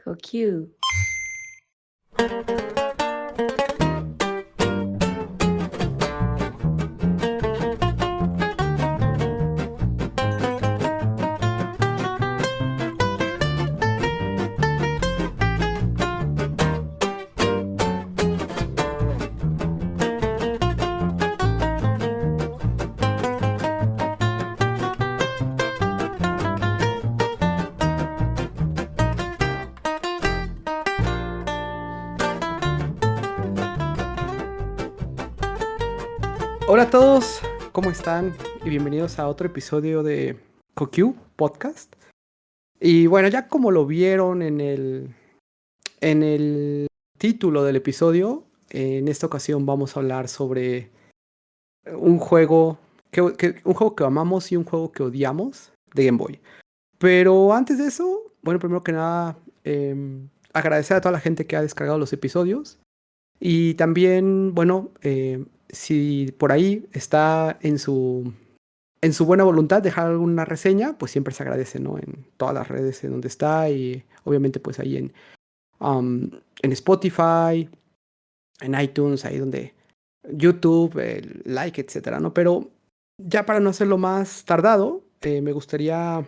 CoQ. Hola a todos, ¿cómo están? Y bienvenidos a otro episodio de CoQ Podcast. Y bueno, ya como lo vieron en el título del episodio, en esta ocasión vamos a hablar sobre un juego un juego que amamos y un juego que odiamos de Game Boy. Pero antes de eso, bueno, primero que nada, agradecer a toda la gente que ha descargado los episodios. Y también, bueno, si por ahí está en su buena voluntad dejar alguna reseña, pues siempre se agradece, ¿no? En todas las redes en donde está y obviamente pues ahí en Spotify, en iTunes, ahí donde YouTube, el like, etcétera, ¿no? Pero ya para no hacerlo más tardado, me gustaría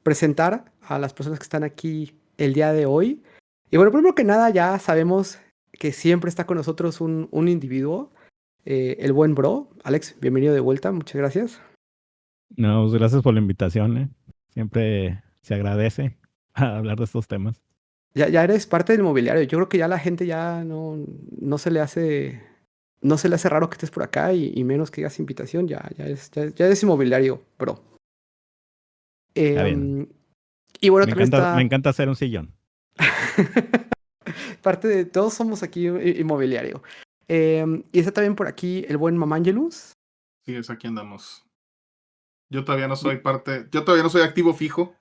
presentar a las personas que están aquí el día de hoy. Y bueno, primero que nada, ya sabemos que siempre está con nosotros un individuo, el buen bro. Alex, bienvenido de vuelta, muchas gracias. No, pues gracias por la invitación, ¿eh? Siempre se agradece a hablar de estos temas. Ya eres parte del mobiliario. Yo creo que ya la gente ya no se le hace, no se le hace raro que estés por acá y menos que digas invitación. Ya es inmobiliario, bro. Está bien. Em, y bueno, también Me está encanta hacer un sillón. parte de todos somos aquí inmobiliario. Y está también por aquí el buen Mamangelus. Sí, es aquí andamos. Yo todavía no soy activo fijo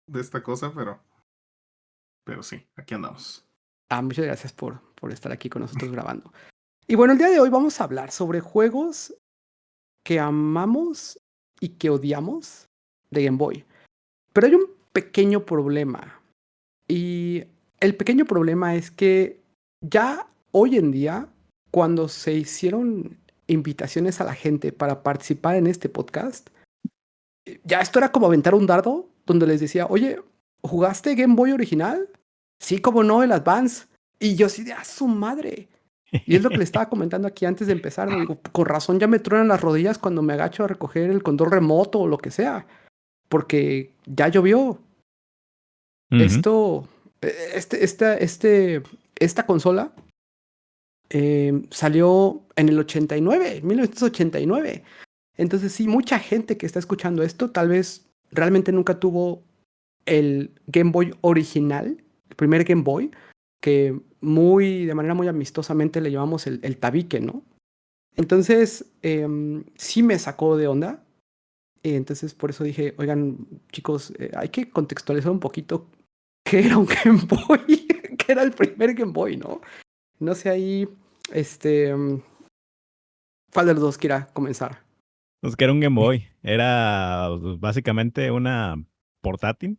de esta cosa, pero sí, aquí andamos. Muchas gracias por estar aquí con nosotros grabando. Y bueno, el día de hoy vamos a hablar sobre juegos que amamos y que odiamos de Game Boy. Pero hay un pequeño problema. Y el pequeño problema es que ya hoy en día, cuando se hicieron invitaciones a la gente para participar en este podcast, ya esto era como aventar un dardo donde les decía, oye, ¿jugaste Game Boy original? Sí, como no, el Advance. Y yo sí, de a su madre. Y es lo que le estaba comentando aquí antes de empezar, ¿no? Digo, con razón ya me truenan las rodillas cuando me agacho a recoger el control remoto o lo que sea. Porque ya llovió. Esto, esta consola salió en el 89, 1989. Entonces sí, mucha gente que está escuchando esto tal vez realmente nunca tuvo el Game Boy original, el primer Game Boy, que de manera muy amistosamente le llamamos el tabique, ¿no? Entonces, sí me sacó de onda. Entonces, por eso dije, oigan, chicos, hay que contextualizar un poquito qué era un Game Boy, qué era el primer Game Boy, ¿no? No sé ahí, este, ¿cuál de los dos quiera comenzar? Pues que era un Game Boy. Era pues, básicamente una portátil,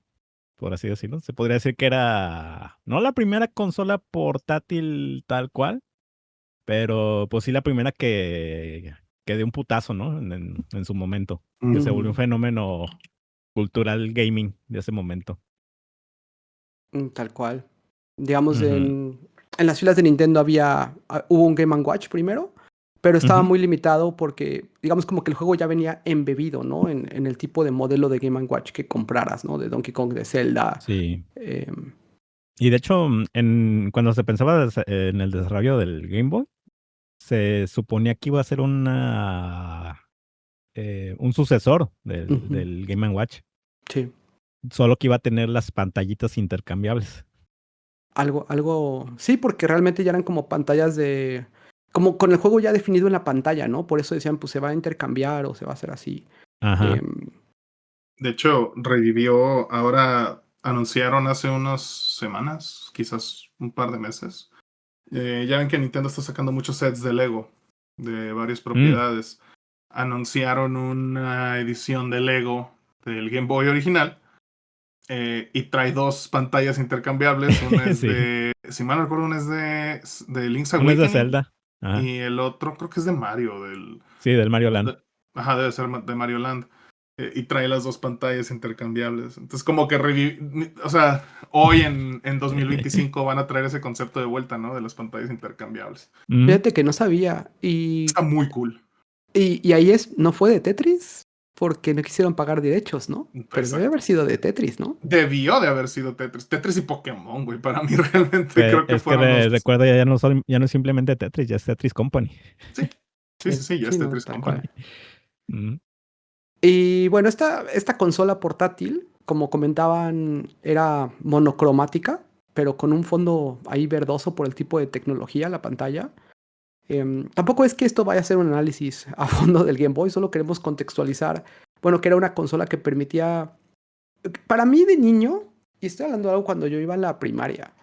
por así decirlo. Se podría decir que era no la primera consola portátil tal cual, pero pues sí la primera que dio un putazo, ¿no? En su momento. Que se volvió un fenómeno cultural gaming de ese momento. Tal cual. Digamos, en las filas de Nintendo hubo un Game & Watch primero, pero estaba muy limitado porque, digamos, como que el juego ya venía embebido, ¿no? En el tipo de modelo de Game & Watch que compraras, ¿no? De Donkey Kong, de Zelda. Sí. Y de hecho, cuando se pensaba en el desarrollo del Game Boy, se suponía que iba a ser un sucesor del Game & Watch. Sí. Solo que iba a tener las pantallitas intercambiables. Sí, porque realmente ya eran como pantallas como con el juego ya definido en la pantalla, ¿no? Por eso decían, pues se va a intercambiar o se va a hacer así. Ajá. De hecho, revivió, ahora anunciaron hace unas semanas, quizás un par de meses. Ya ven que Nintendo está sacando muchos sets de Lego, de varias propiedades. Anunciaron una edición de Lego del Game Boy original, y trae 2 pantallas intercambiables. Una es Sí. de, si mal no recuerdo, una es de Link's Uno es de Awakening Zelda. Ajá. y el otro creo que es de Mario, Sí, del Mario Land. ajá, debe ser de Mario Land. Y trae las 2 pantallas intercambiables. Entonces, como que o sea, hoy en 2025 van a traer ese concepto de vuelta, ¿no? De las pantallas intercambiables. Fíjate que no sabía. Está muy cool. Y ahí no fue de Tetris, porque no quisieron pagar derechos, ¿no? Pero debe Exacto. haber sido de Tetris, ¿no? Debió de haber sido Tetris. Tetris y Pokémon, güey. Para mí realmente creo que Es que fueron los... recuerda, ya no es simplemente Tetris, ya es Tetris Company. Sí, ya es Sí, no, Tetris tal Company. cual. Mm. Y bueno, esta consola portátil, como comentaban, era monocromática, pero con un fondo ahí verdoso por el tipo de tecnología, la pantalla. Tampoco es que esto vaya a ser un análisis a fondo del Game Boy, solo queremos contextualizar, bueno, que era una consola que permitía, para mí de niño, y estoy hablando de algo cuando yo iba a la primaria,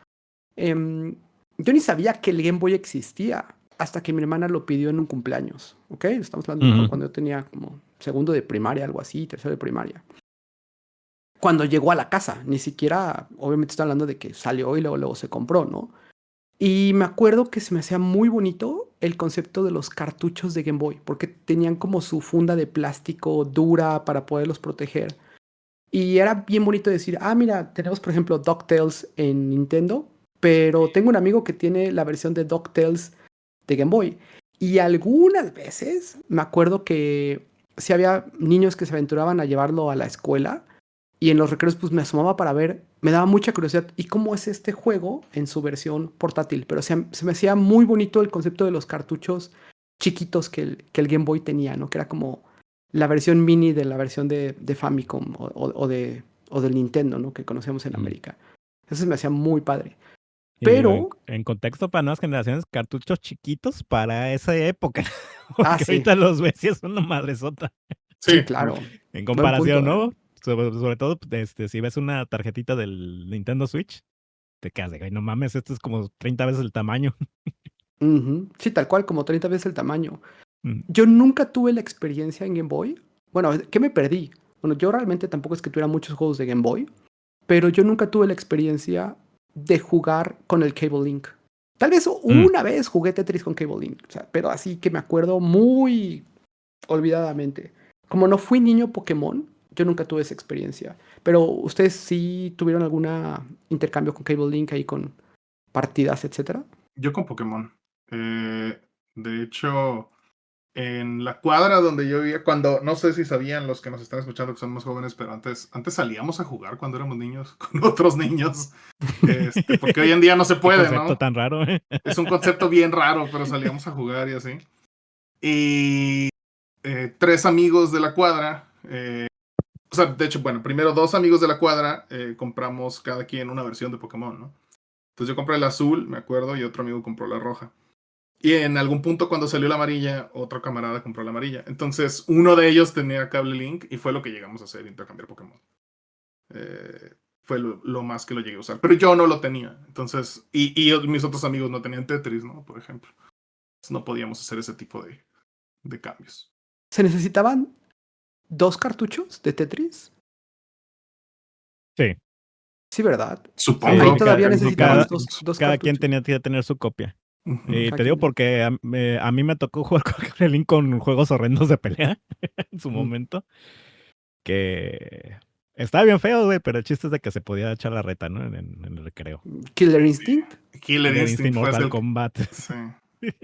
yo ni sabía que el Game Boy existía hasta que mi hermana lo pidió en un cumpleaños, ¿ok? Estamos hablando de cuando yo tenía como segundo de primaria, algo así, tercero de primaria. Cuando llegó a la casa, ni siquiera, obviamente estoy hablando de que salió y luego se compró, ¿no? Y me acuerdo que se me hacía muy bonito el concepto de los cartuchos de Game Boy, porque tenían como su funda de plástico dura para poderlos proteger. Y era bien bonito decir, mira, tenemos por ejemplo DuckTales en Nintendo, pero tengo un amigo que tiene la versión de DuckTales de Game Boy. Y algunas veces me acuerdo que si había niños que se aventuraban a llevarlo a la escuela y en los recreos pues me asomaba para ver, me daba mucha curiosidad, ¿y cómo es este juego en su versión portátil? Pero se me hacía muy bonito el concepto de los cartuchos chiquitos que el Game Boy tenía, ¿no? Que era como la versión mini de la versión de Famicom o del Nintendo, ¿no? Que conocemos en América. Eso se me hacía muy padre. Y digo, Pero... en contexto para nuevas generaciones, cartuchos chiquitos para esa época. Porque sí. ahorita los ves y es una madresota. Sí, claro. En Buen comparación, punto, ¿no? Sobre todo, si ves una tarjetita del Nintendo Switch, te quedas de, no mames, esto es como 30 veces el tamaño. Sí, tal cual, como 30 veces el tamaño. Mm. Yo nunca tuve la experiencia en Game Boy. Bueno, ¿qué me perdí? Bueno, yo realmente tampoco es que tuviera muchos juegos de Game Boy, pero yo nunca tuve la experiencia de jugar con el Cable Link. Tal vez una vez jugué Tetris con Cable Link, o sea, pero así que me acuerdo muy olvidadamente. Como no fui niño Pokémon, yo nunca tuve esa experiencia. Pero ustedes sí tuvieron algún intercambio con Cable Link ahí con partidas, etcétera. Yo con Pokémon. De hecho, en la cuadra donde yo vivía, cuando, no sé si sabían los que nos están escuchando que son más jóvenes, pero antes salíamos a jugar cuando éramos niños con otros niños. Porque hoy en día no se puede, Qué concepto ¿no? tan raro. Es un concepto bien raro, pero salíamos a jugar y así. Y 3 amigos de la cuadra, o sea, de hecho, bueno, primero 2 amigos de la cuadra compramos cada quien una versión de Pokémon, ¿no? Entonces yo compré el azul, me acuerdo, y otro amigo compró la roja. Y en algún punto cuando salió la amarilla, otro camarada compró la amarilla. Entonces uno de ellos tenía cable Link y fue lo que llegamos a hacer, intercambiar Pokémon. Fue lo más que lo llegué a usar. Pero yo no lo tenía. Entonces, y mis otros amigos no tenían Tetris, ¿no? Por ejemplo. Entonces, no podíamos hacer ese tipo de cambios. ¿Se necesitaban 2 cartuchos de Tetris? Sí. Sí, ¿verdad? Supongo. Ahí todavía cada, necesitabas dos cada cartuchos. quien tenía que tener su copia. Y Cada te digo quien. porque a mí me tocó jugar con Link con juegos horrendos de pelea en su momento. Que estaba bien feo, güey, pero el chiste es de que se podía echar la reta, ¿no? En el recreo. Killer Instinct. Killer Instinct fue Mortal el Kombat. Sí.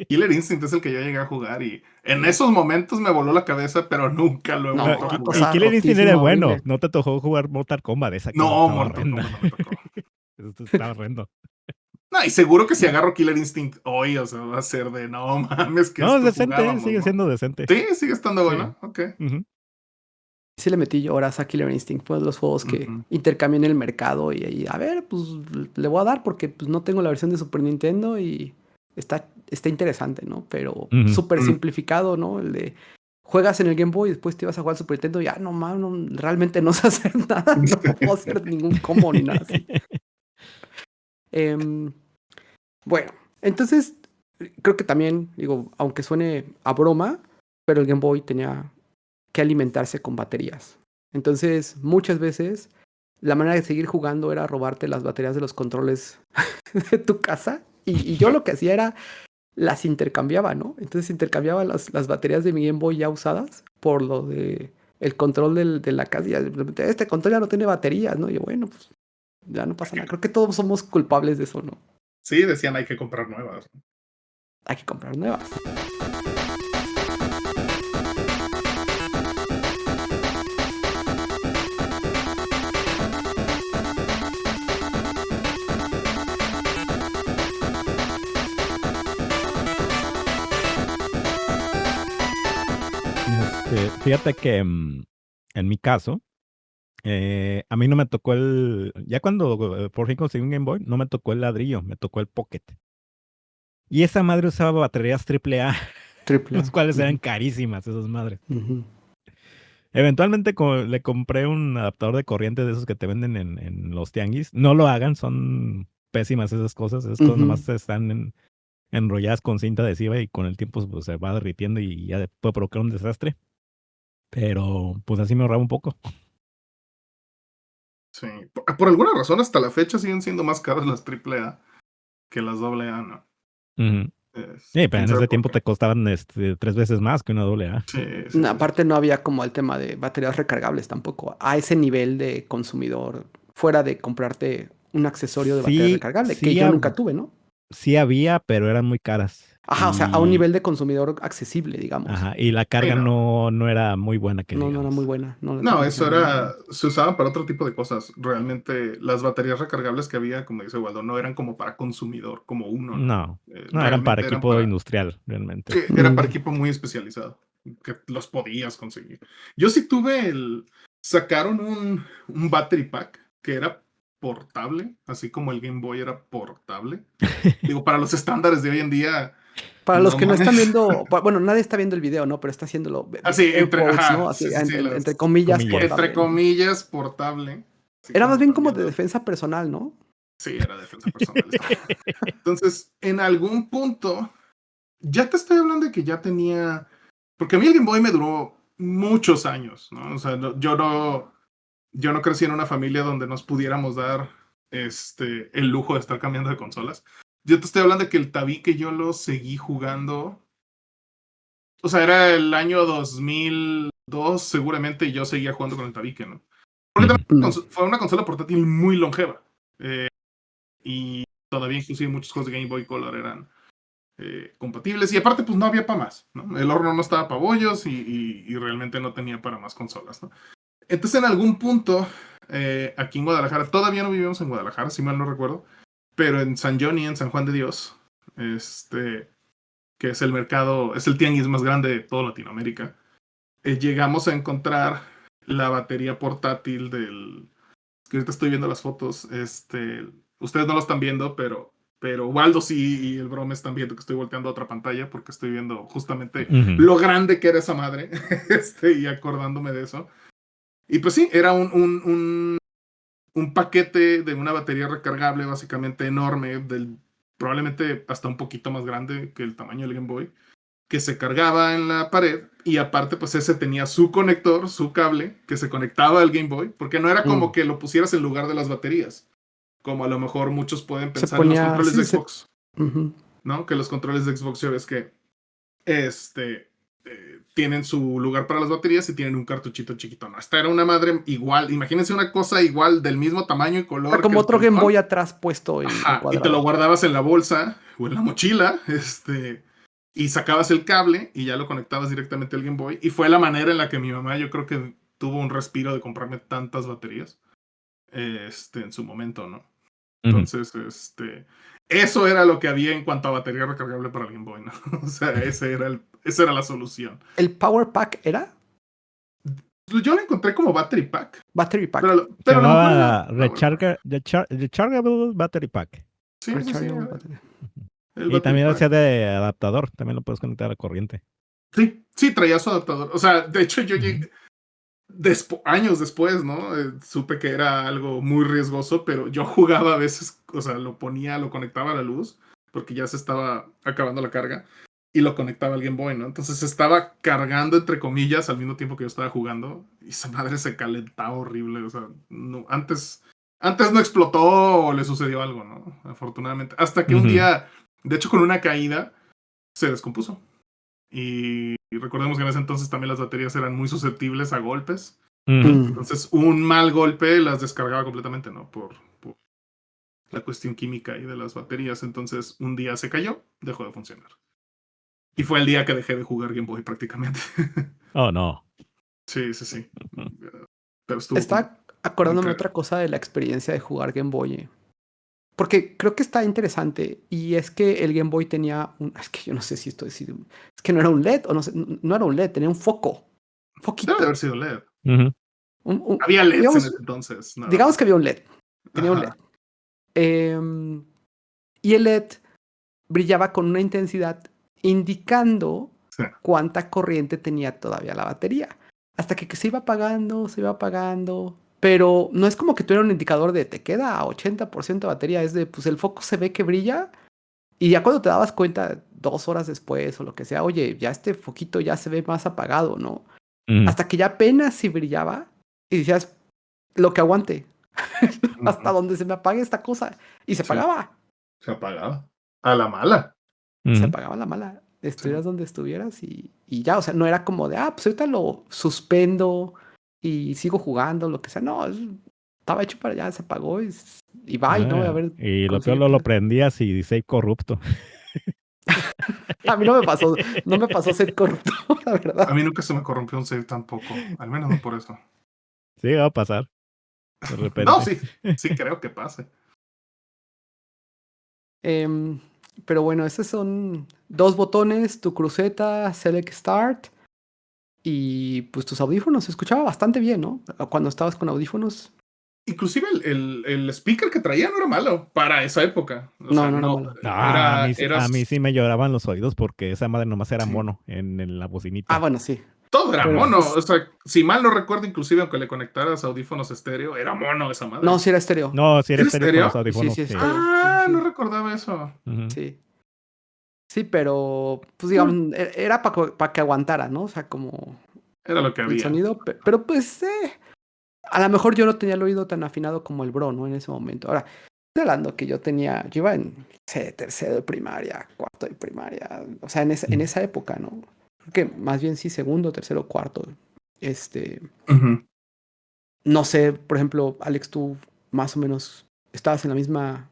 Killer Instinct es el que yo llegué a jugar y en esos momentos me voló la cabeza, pero nunca lo he No, vuelto a una jugar. cosa Y Killer Instinct era rotísima, bueno. horrible. No te tocó jugar Mortal Kombat. Esa cosa No, estaba Mortal horrenda. Kombat no me tocó. Esto estaba horrendo. No, y seguro que si agarro Killer Instinct hoy, o sea, va a ser de no mames, que No, es esto decente, jugábamos, sigue ¿no? siendo decente. Sí, sigue estando Sí. bueno, ok. Sí le metí yo horas a Killer Instinct. Fue de los juegos que intercambié en el mercado y ahí, a ver, pues le voy a dar porque pues, no tengo la versión de Super Nintendo y está interesante, ¿no? Pero súper simplificado, ¿no? El de juegas en el Game Boy y después te ibas a jugar al Super Nintendo y no mames, realmente no sé hacer nada, no puedo hacer ningún combo ni nada así. Bueno, entonces creo que también, digo, aunque suene a broma, pero el Game Boy tenía que alimentarse con baterías. Entonces, muchas veces la manera de seguir jugando era robarte las baterías de los controles de tu casa. Y yo lo que hacía era las intercambiaba, ¿no? Entonces intercambiaba las baterías de mi Game Boy ya usadas por lo de el control de la casa. Y de repente, este control ya no tiene baterías, ¿no? Y yo, bueno, pues ya no pasa nada. Creo que todos somos culpables de eso, ¿no? Sí, decían hay que comprar nuevas. Hay que comprar nuevas. Fíjate que en mi caso, a mí no me tocó ya cuando por fin conseguí un Game Boy, no me tocó el ladrillo, me tocó el Pocket. Y esa madre usaba baterías AAA, las cuales eran carísimas, esas madres. Eventualmente le compré un adaptador de corriente de esos que te venden en los tianguis. No lo hagan, son pésimas esas cosas. Esas cosas nomás están enrolladas con cinta adhesiva y con el tiempo pues, se va derritiendo y ya puede provocar un desastre. Pero pues así me ahorraba un poco. Sí, por alguna razón hasta la fecha siguen siendo más caras las AAA que las AA, ¿no? Sí, pero en ese tiempo te costaban 3 veces más que una AA. Sí, aparte no había como el tema de baterías recargables tampoco, a ese nivel de consumidor, fuera de comprarte un accesorio de batería recargable, que yo nunca tuve, ¿no? Sí había, pero eran muy caras. Ajá, o sea, a un nivel de consumidor accesible, digamos. Ajá, y la carga no era muy buena, que digamos. No era muy buena. No, eso se usaban para otro tipo de cosas. Realmente las baterías recargables que había, como dice Waldo, no eran como para consumidor, como uno. No, eran para equipo industrial, realmente. Sí, era para equipo muy especializado, que los podías conseguir. Yo sí sacaron un battery pack que era portable, así como el Game Boy era portable. Digo, para los estándares de hoy en día. Para los que no están viendo, bueno, nadie está viendo el video, ¿no? Pero está haciéndolo. Así, entre comillas, portable. Entre comillas, portable. Era más bien como de defensa personal, ¿no? Sí, era defensa personal. Entonces, en algún punto, ya te estoy hablando de que ya tenía. Porque a mí el Game Boy me duró muchos años, ¿no? O sea, yo no crecí en una familia donde nos pudiéramos dar el lujo de estar cambiando de consolas. Yo te estoy hablando de que el tabique yo lo seguí jugando. O sea, era el año 2002 seguramente y yo seguía jugando con el tabique, ¿no? Porque fue una consola portátil muy longeva. Y todavía inclusive muchos juegos de Game Boy Color eran compatibles. Y aparte, pues no había para más, ¿no? El horno no estaba para bollos y realmente no tenía para más consolas, ¿no? Entonces, en algún punto, aquí en Guadalajara, todavía no vivimos en Guadalajara, si mal no recuerdo, pero en San Johnny, en San Juan de Dios, que es el mercado, es el tianguis más grande de toda Latinoamérica, llegamos a encontrar la batería portátil que ahorita estoy viendo las fotos, ustedes no lo están viendo, pero Waldo sí y el Brome están viendo que estoy volteando a otra pantalla porque estoy viendo justamente lo grande que era esa madre, y acordándome de eso. Y pues sí, era un paquete de una batería recargable básicamente enorme, probablemente hasta un poquito más grande que el tamaño del Game Boy, que se cargaba en la pared y aparte pues ese tenía su conector, su cable, que se conectaba al Game Boy, porque no era como que lo pusieras en lugar de las baterías, como a lo mejor muchos pueden pensar en los controles de Xbox, ¿no? Que los controles de Xbox ya ves que tienen su lugar para las baterías y tienen un cartuchito chiquito. No, esta era una madre igual. Imagínense una cosa igual del mismo tamaño y color. Como otro Game Boy atrás puesto en y te lo guardabas en la bolsa o en la mochila, y sacabas el cable y ya lo conectabas directamente al Game Boy. Y fue la manera en la que mi mamá, yo creo que tuvo un respiro de comprarme tantas baterías en su momento, ¿no? Entonces, eso era lo que había en cuanto a batería recargable para el Game Boy, ¿no? O sea, esa era la solución. ¿El Power Pack era? Yo lo encontré como Battery Pack. Battery Pack. Se llamaba Rechargeable Battery Pack. Sí, y también hacía de adaptador, también lo puedes conectar a la corriente. Sí, traía su adaptador. O sea, de hecho yo llegué años después, ¿no? Supe que era algo muy riesgoso, pero yo jugaba a veces, o sea, lo conectaba a la luz, porque ya se estaba acabando la carga. y lo conectaba al Game Boy, ¿no? Entonces estaba cargando, entre comillas, al mismo tiempo que yo estaba jugando, y esa madre se calentaba horrible, o sea, no, antes no explotó o le sucedió algo, ¿no? Afortunadamente. Hasta que un día, de hecho con una caída, se descompuso. Y recordemos que en ese entonces también las baterías eran muy susceptibles a golpes. Entonces un mal golpe las descargaba completamente, ¿no? Por la cuestión química ahí de las baterías. Entonces un día se cayó, dejó de funcionar. Y fue el día que dejé de jugar Game Boy prácticamente. Oh, no. Sí. Pero estuvo Estaba acordándome increíble. otra cosa de la experiencia de jugar Game Boy. Porque creo que está interesante. Y es que el Game Boy tenía un. Es que yo no sé si esto es. Es que no era un LED, o no sé, no era un LED, tenía un foco. Un foquito. Debe de haber sido LED. Había LEDs digamos, en ese entonces. Nada digamos más. que había un LED. Tenía un LED. Ajá. Y el LED brillaba con una intensidad indicando Sí. cuánta corriente tenía todavía la batería. Hasta que se iba apagando. Pero no es como que tuviera un indicador de te queda a 80% de batería. Es de, pues el foco se ve que brilla. Y ya cuando te dabas cuenta 2 horas después o lo que sea, oye, ya este foquito ya se ve más apagado, ¿no? Hasta que ya apenas si brillaba y decías, lo que aguante. Hasta donde se me apague esta cosa. Y se Sí. apagaba. Se apagaba. A la mala. Se apagaba la mala. Estuvieras donde estuvieras y ya, o sea, no era como de, pues ahorita lo suspendo y sigo jugando, lo que sea. No, estaba hecho para allá, se apagó y bye, ¿no? A ver, Y lo peor consigue lo pila. prendías y dice corrupto. A mí no me pasó ser corrupto, la A verdad. mí nunca se me corrompió un save tampoco. Al menos no por eso. Sí, va a pasar. De repente. No, sí creo que pase. Pero bueno, esos son 2 botones, tu cruceta, Select Start y pues tus audífonos. Se escuchaba bastante bien, ¿no? Cuando estabas con audífonos. Inclusive el speaker que traía no era malo para esa época. O No, sea, no era no. malo. Ah, Era a mí sí me lloraban los oídos porque esa madre nomás era sí. mono en la bocinita. Bueno, sí. Todo era Pero mono. pues, O sea, si mal no recuerdo, inclusive aunque le conectaras audífonos estéreo, era mono esa madre. no, sí era estéreo. No, si era ¿Era estéreo con los estéreo? Sí, audífonos. sí, Sí. estéreo. No Sí, recordaba eso. sí. Sí, pero pues digamos, era para que aguantara, ¿no? O sea, como Era lo que el había. sonido. Pero pues, a lo mejor yo no tenía el oído tan afinado como el bro, ¿no? En ese momento. Ahora, estoy hablando que yo iba en tercero de primaria, cuarto de primaria. O sea, en esa época, ¿no? Creo que más bien sí, segundo, tercero, cuarto. No sé, por ejemplo, Alex, tú más o menos estabas en la misma.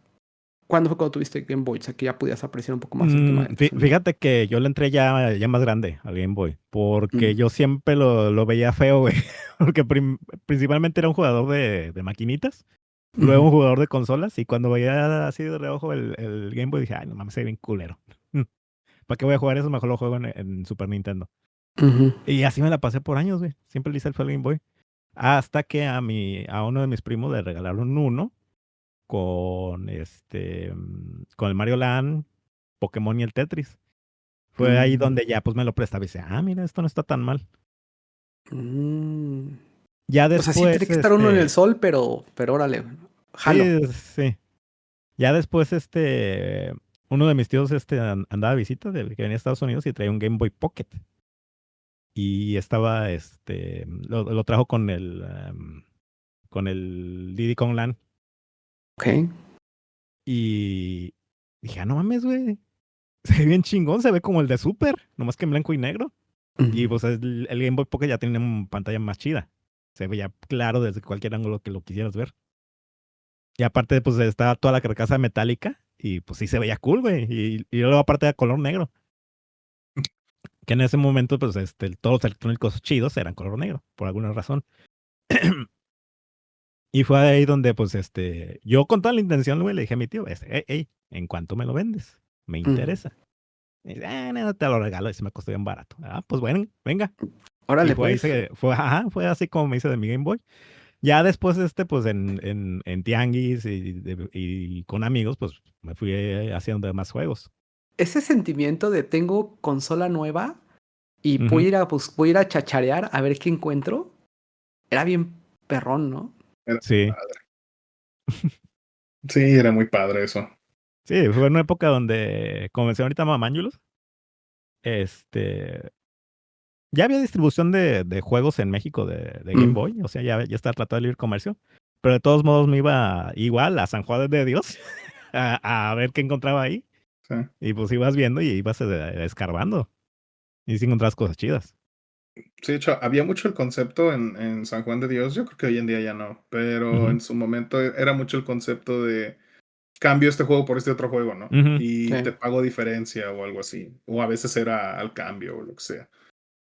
¿Cuándo fue cuando tuviste Game Boy? O sea, que ya podías apreciar un poco más el tema del sonido. Fíjate que yo le entré ya más grande al Game Boy, porque Mm. yo siempre lo veía feo, güey. Porque principalmente era un jugador de maquinitas, luego un jugador de consolas, y cuando veía así de reojo el Game Boy dije, ay, no mames, se ve bien culero. ¿Para qué voy a jugar eso? Mejor lo juego en Super Nintendo. Y así me la pasé por años, güey. Siempre le hice el fue al Game Boy. Hasta que a uno de mis primos le regalaron uno con con el Mario Land, Pokémon y el Tetris. Fue ahí donde ya pues me lo prestaba y dice, mira, esto no está tan mal. Ya O sea, sí después, tiene que estar uno en el sol, pero órale, jalo. sí. Ya después, uno de mis tíos, andaba de visita, que venía a Estados Unidos y traía un Game Boy Pocket. Y estaba, lo trajo con el Diddy Kong Land. Ok. Y dije, no mames, güey. Se ve bien chingón, se ve como el de Super, nomás que en blanco y negro. Y pues el Game Boy Pocket ya tiene una pantalla más chida. Se veía claro desde cualquier ángulo que lo quisieras ver. Y aparte, pues estaba toda la carcasa metálica. Y pues sí se veía cool, güey. Y luego aparte de color negro. Que en ese momento, pues, todos los electrónicos chidos eran color negro, por alguna razón. Y fue ahí donde, pues, yo con toda la intención, güey, le dije a mi tío, hey, ¿en cuánto me lo vendes? Me interesa. Y dice, no, te lo regalo, y se me costó bien barato. Pues bueno, venga. Y Órale, fue ahí, pues. fue así como me hice de mi Game Boy. Ya después, pues en tianguis y con amigos, pues me fui haciendo de más juegos. Ese sentimiento de tengo consola nueva y Ujú. voy a ir a chacharear a ver qué encuentro, era bien perrón, ¿no? Sí. Sí, era muy padre eso. Sí, fue una época donde, como decía ahorita Mamángulos, Ya había distribución de juegos en México de Game Boy, o sea, ya estaba tratado de libre comercio, pero de todos modos me iba igual a San Juan de Dios a ver qué encontraba ahí. Sí. Y pues ibas viendo y ibas escarbando. Y sí encontrabas cosas chidas. Sí, de hecho, había mucho el concepto en San Juan de Dios. Yo creo que hoy en día ya no. Pero en su momento era mucho el concepto de cambio este juego por este otro juego, ¿no? Y Sí. te pago diferencia o algo así. O a veces era al cambio o lo que sea.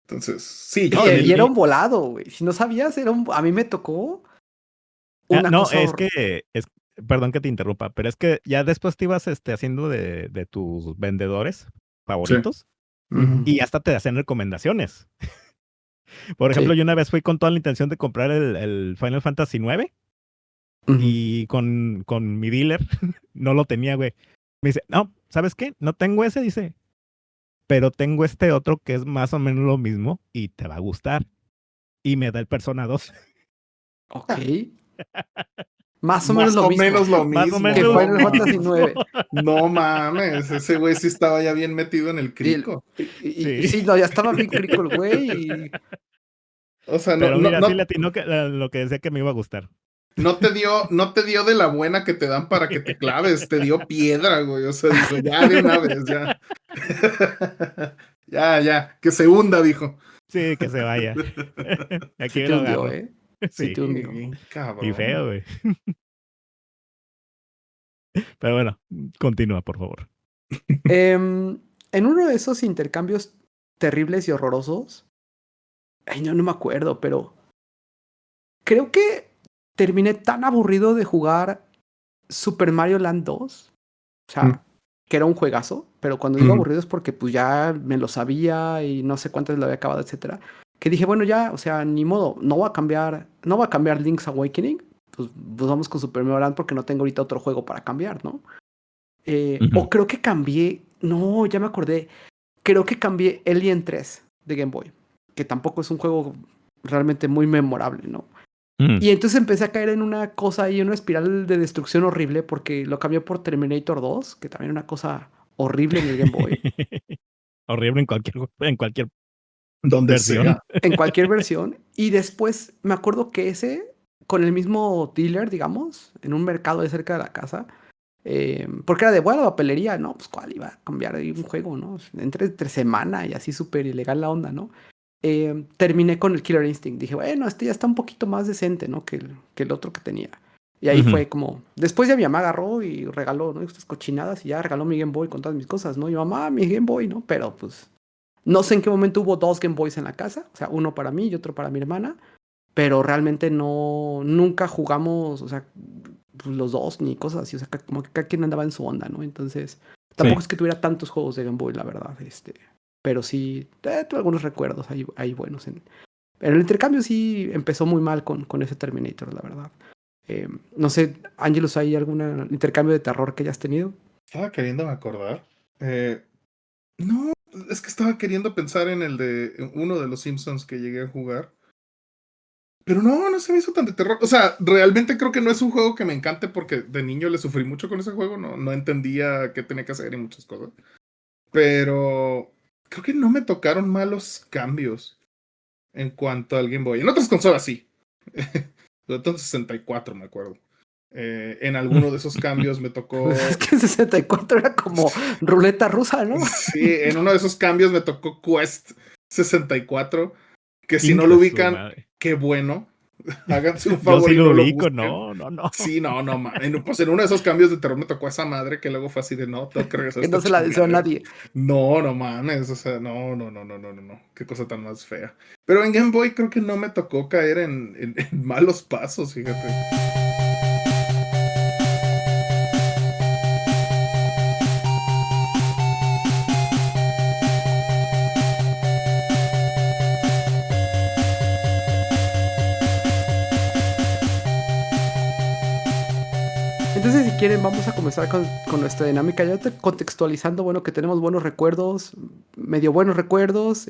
Entonces, sí, yo No, también. Y era un volado, güey. Si no sabías, a mí me tocó una no, cosa perdón que te interrumpa, pero es que ya después te ibas haciendo de tus vendedores Sí. favoritos Ujú. y hasta te hacen recomendaciones. Por ejemplo, Sí. yo una vez fui con toda la intención de comprar el Final Fantasy IX Ujú. y con mi dealer no lo tenía, güey. Me dice, no, ¿sabes qué? No tengo ese, dice, pero tengo este otro que es más o menos lo mismo y te va a gustar. Y me da el Persona 2. Ok. Más o menos Más lo o mismo menos lo Más o mismo. menos que lo No Final Fantasy mames. mismo. 9. No mames. Ese güey sí estaba ya bien metido en el crico. Y Sí. sí, no, ya estaba bien crico el güey. O sea, Pero mira, sí le atinó lo que decía que me iba a gustar. no te dio de la buena que te dan para que te claves, te dio piedra, güey. O sea, dijo, ya de una vez, ya. Ya, que se hunda, dijo. Sí, que se vaya. Sí Aquí te lo hundió, agarro. ¿eh? Sí Sí, te hundió. Bien y cabrón. feo, güey. Pero bueno, continúa, por favor. En uno de esos intercambios terribles y horrorosos, ay, no me acuerdo, pero creo que terminé tan aburrido de jugar Super Mario Land 2. O sea, que era un juegazo, pero cuando digo aburrido es porque pues ya me lo sabía y no sé cuántas lo había acabado, etcétera. Que dije, bueno, ya, o sea, ni modo, no va a cambiar Link's Awakening. Pues vamos con Super Mario Land porque no tengo ahorita otro juego para cambiar, ¿no? O creo que cambié, no, ya me acordé. Creo que cambié Alien 3 de Game Boy, que tampoco es un juego realmente muy memorable, ¿no? Y entonces empecé a caer en una cosa ahí, una espiral de destrucción horrible, porque lo cambié por Terminator 2, que también era una cosa horrible en el Game Boy. Horrible en cualquier Donde versión. sea. En cualquier versión. Y después me acuerdo que ese, con el mismo dealer, digamos, en un mercado de cerca de la casa, porque era de, bueno, papelería, ¿no? Pues cuál iba a cambiar ahí un juego, ¿no? Entre semana y así súper ilegal la onda, ¿no? Terminé con el Killer Instinct. Dije, bueno, este ya está un poquito más decente, ¿no? Que el otro que tenía. Y ahí fue como, después ya mi mamá agarró y regaló, ¿no? Estas cochinadas y ya regaló mi Game Boy con todas mis cosas, ¿no? Y mamá, mi Game Boy, ¿no? Pero pues, no sé en qué momento hubo dos Game Boys en la casa, o sea, uno para mí y otro para mi hermana, pero realmente nunca jugamos, o sea, pues, los dos ni cosas así, o sea, como que cada quien andaba en su onda, ¿no? Entonces, tampoco es que tuviera tantos juegos de Game Boy, la verdad, pero sí, tuve algunos recuerdos ahí buenos. Pero el intercambio sí empezó muy mal con ese Terminator, la verdad. No sé, Angelus, ¿hay algún intercambio de terror que hayas tenido? Estaba queriéndome acordar. No, es que estaba queriendo pensar en uno de los Simpsons que llegué a jugar. Pero no se me hizo tan de terror. O sea, realmente creo que no es un juego que me encante porque de niño le sufrí mucho con ese juego. No entendía qué tenía que hacer y muchas cosas. Pero creo que no me tocaron malos cambios en cuanto al Game Boy. En otras consolas sí. Entonces 64 me acuerdo. En alguno de esos cambios me tocó. Pues es que 64 era como ruleta rusa, ¿no? Sí, en uno de esos cambios me tocó Quest 64. Que si no lo Inga su ubican, madre. qué bueno. Háganse un Yo favor sí y lo no lo ubico, busquen. no. Sí, no, mames. Pues en uno de esos cambios de terror me tocó a esa madre que luego fue así de no, tengo que regresar a Que no esta se la deseo a chingadera. nadie. No mames. O sea, no. Qué cosa tan más fea. Pero en Game Boy creo que no me tocó caer en malos pasos, fíjate. Entonces, si quieren, vamos a comenzar con nuestra dinámica. Ya te contextualizando, bueno, que tenemos buenos recuerdos, medio buenos recuerdos,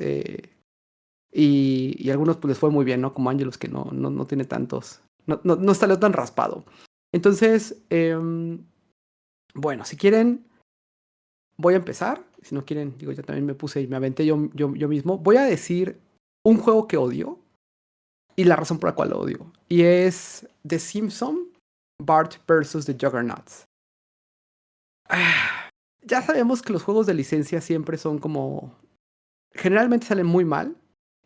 y algunos pues les fue muy bien, ¿no? Como Angelus, que no tiene tantos, no salió tan raspado. Entonces, bueno, si quieren, voy a empezar. Si no quieren, digo, ya también me puse y me aventé yo mismo. Voy a decir un juego que odio y la razón por la cual lo odio. Y es The Simpsons Bart vs. The Juggernauts. Ya sabemos que los juegos de licencia siempre son como... Generalmente salen muy mal.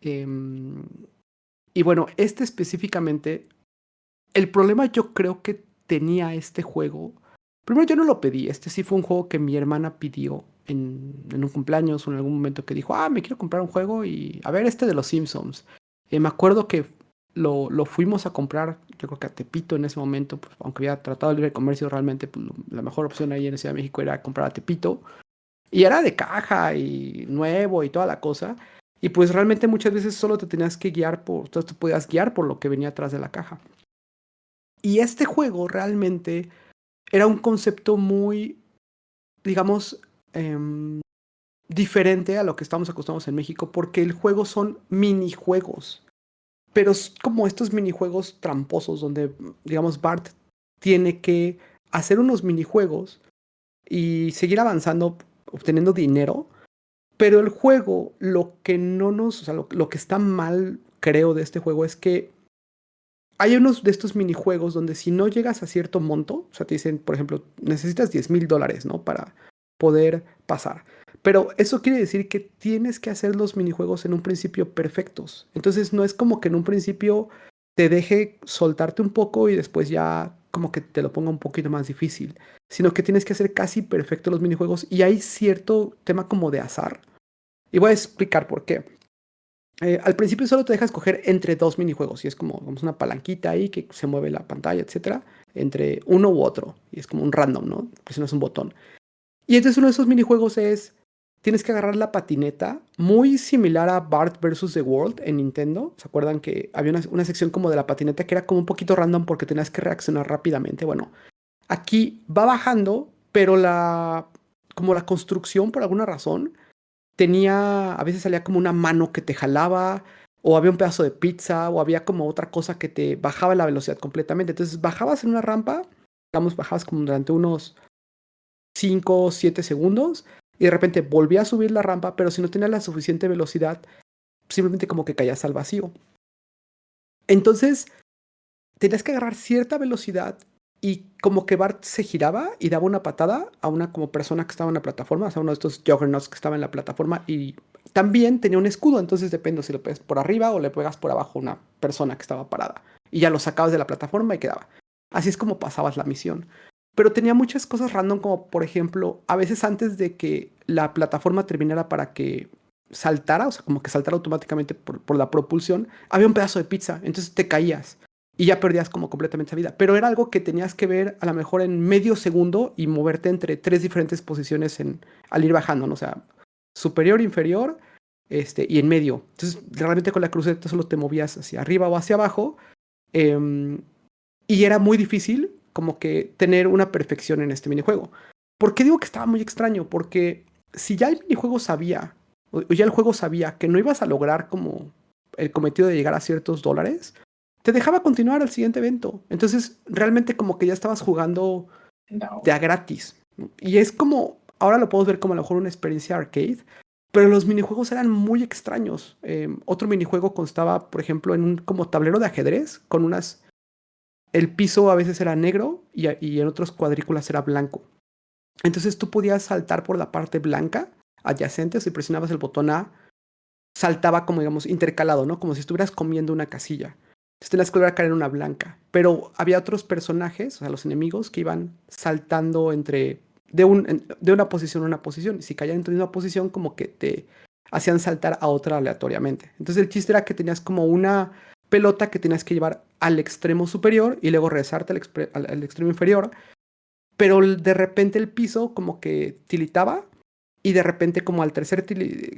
Y bueno, este específicamente... El problema yo creo que tenía este juego... Primero yo no lo pedí. Este sí fue un juego que mi hermana pidió en un cumpleaños o en algún momento que dijo, me quiero comprar un juego y... A ver, este de los Simpsons. Me acuerdo que lo fuimos a comprar, yo creo que a Tepito en ese momento, pues, aunque había tratado el libre comercio, realmente pues, la mejor opción ahí en la Ciudad de México era comprar a Tepito. Y era de caja y nuevo y toda la cosa. Y pues realmente muchas veces solo te tenías que guiar entonces te podías guiar por lo que venía atrás de la caja. Y este juego realmente era un concepto muy, digamos, diferente a lo que estamos acostumbrados en México, porque el juego son minijuegos. Pero es como estos minijuegos tramposos donde, digamos, Bart tiene que hacer unos minijuegos y seguir avanzando, obteniendo dinero. Pero el juego, lo que no nos, o sea, lo que está mal, creo, de este juego es que hay unos de estos minijuegos donde si no llegas a cierto monto, o sea, te dicen, por ejemplo, necesitas $10,000, ¿no? Para poder pasar. Pero eso quiere decir que tienes que hacer los minijuegos en un principio perfectos. Entonces no es como que en un principio te deje soltarte un poco y después ya como que te lo ponga un poquito más difícil, sino que tienes que hacer casi perfectos los minijuegos y hay cierto tema como de azar. Y voy a explicar por qué. Al principio solo te deja escoger entre dos minijuegos y es como una palanquita ahí que se mueve la pantalla, etcétera, entre uno u otro. Y es como un random, ¿no? Presionas un botón. Y entonces uno de esos minijuegos es, tienes que agarrar la patineta, muy similar a Bart vs. The World en Nintendo. ¿Se acuerdan que había una sección como de la patineta que era como un poquito random porque tenías que reaccionar rápidamente? Bueno, aquí va bajando, pero como la construcción por alguna razón a veces salía como una mano que te jalaba, o había un pedazo de pizza, o había como otra cosa que te bajaba la velocidad completamente. Entonces bajabas en una rampa, digamos, bajabas como durante unos 5 o 7 segundos, y de repente volvías a subir la rampa, pero si no tenías la suficiente velocidad, simplemente como que caías al vacío. Entonces, tenías que agarrar cierta velocidad y como que Bart se giraba y daba una patada a una como persona que estaba en la plataforma, o sea, uno de estos juggernauts que estaba en la plataforma y también tenía un escudo, entonces depende si lo pegas por arriba o le pegas por abajo a una persona que estaba parada. Y ya lo sacabas de la plataforma y quedaba. Así es como pasabas la misión. Pero tenía muchas cosas random, como por ejemplo, a veces antes de que la plataforma terminara para que saltara, o sea, como que saltara automáticamente por la propulsión, había un pedazo de pizza, entonces te caías y ya perdías como completamente esa vida. Pero era algo que tenías que ver a lo mejor en medio segundo y moverte entre 3 diferentes posiciones al ir bajando, ¿no? O sea, superior, inferior, y en medio. Entonces, realmente con la cruceta solo te movías hacia arriba o hacia abajo. Y era muy difícil como que tener una perfección en este minijuego. ¿Por qué digo que estaba muy extraño? Porque si ya el minijuego sabía, o ya el juego sabía que no ibas a lograr como el cometido de llegar a ciertos dólares, te dejaba continuar al siguiente evento. Entonces, realmente como que ya estabas jugando de a gratis. Y es como, ahora lo podemos ver como a lo mejor una experiencia arcade, pero los minijuegos eran muy extraños. Otro minijuego constaba, por ejemplo, en un como tablero de ajedrez con unas... El piso a veces era negro y en otros cuadrículas era blanco. Entonces tú podías saltar por la parte blanca adyacente, si presionabas el botón A, saltaba como, digamos, intercalado, ¿no? Como si estuvieras comiendo una casilla. Entonces tenías que volver a caer en una blanca. Pero había otros personajes, o sea, los enemigos, que iban saltando de una posición a una posición. Y si caían en una posición, como que te hacían saltar a otra aleatoriamente. Entonces el chiste era que tenías como una pelota que tenías que llevar al extremo superior y luego regresarte al extremo inferior. Pero de repente el piso como que tilitaba y de repente como al tercer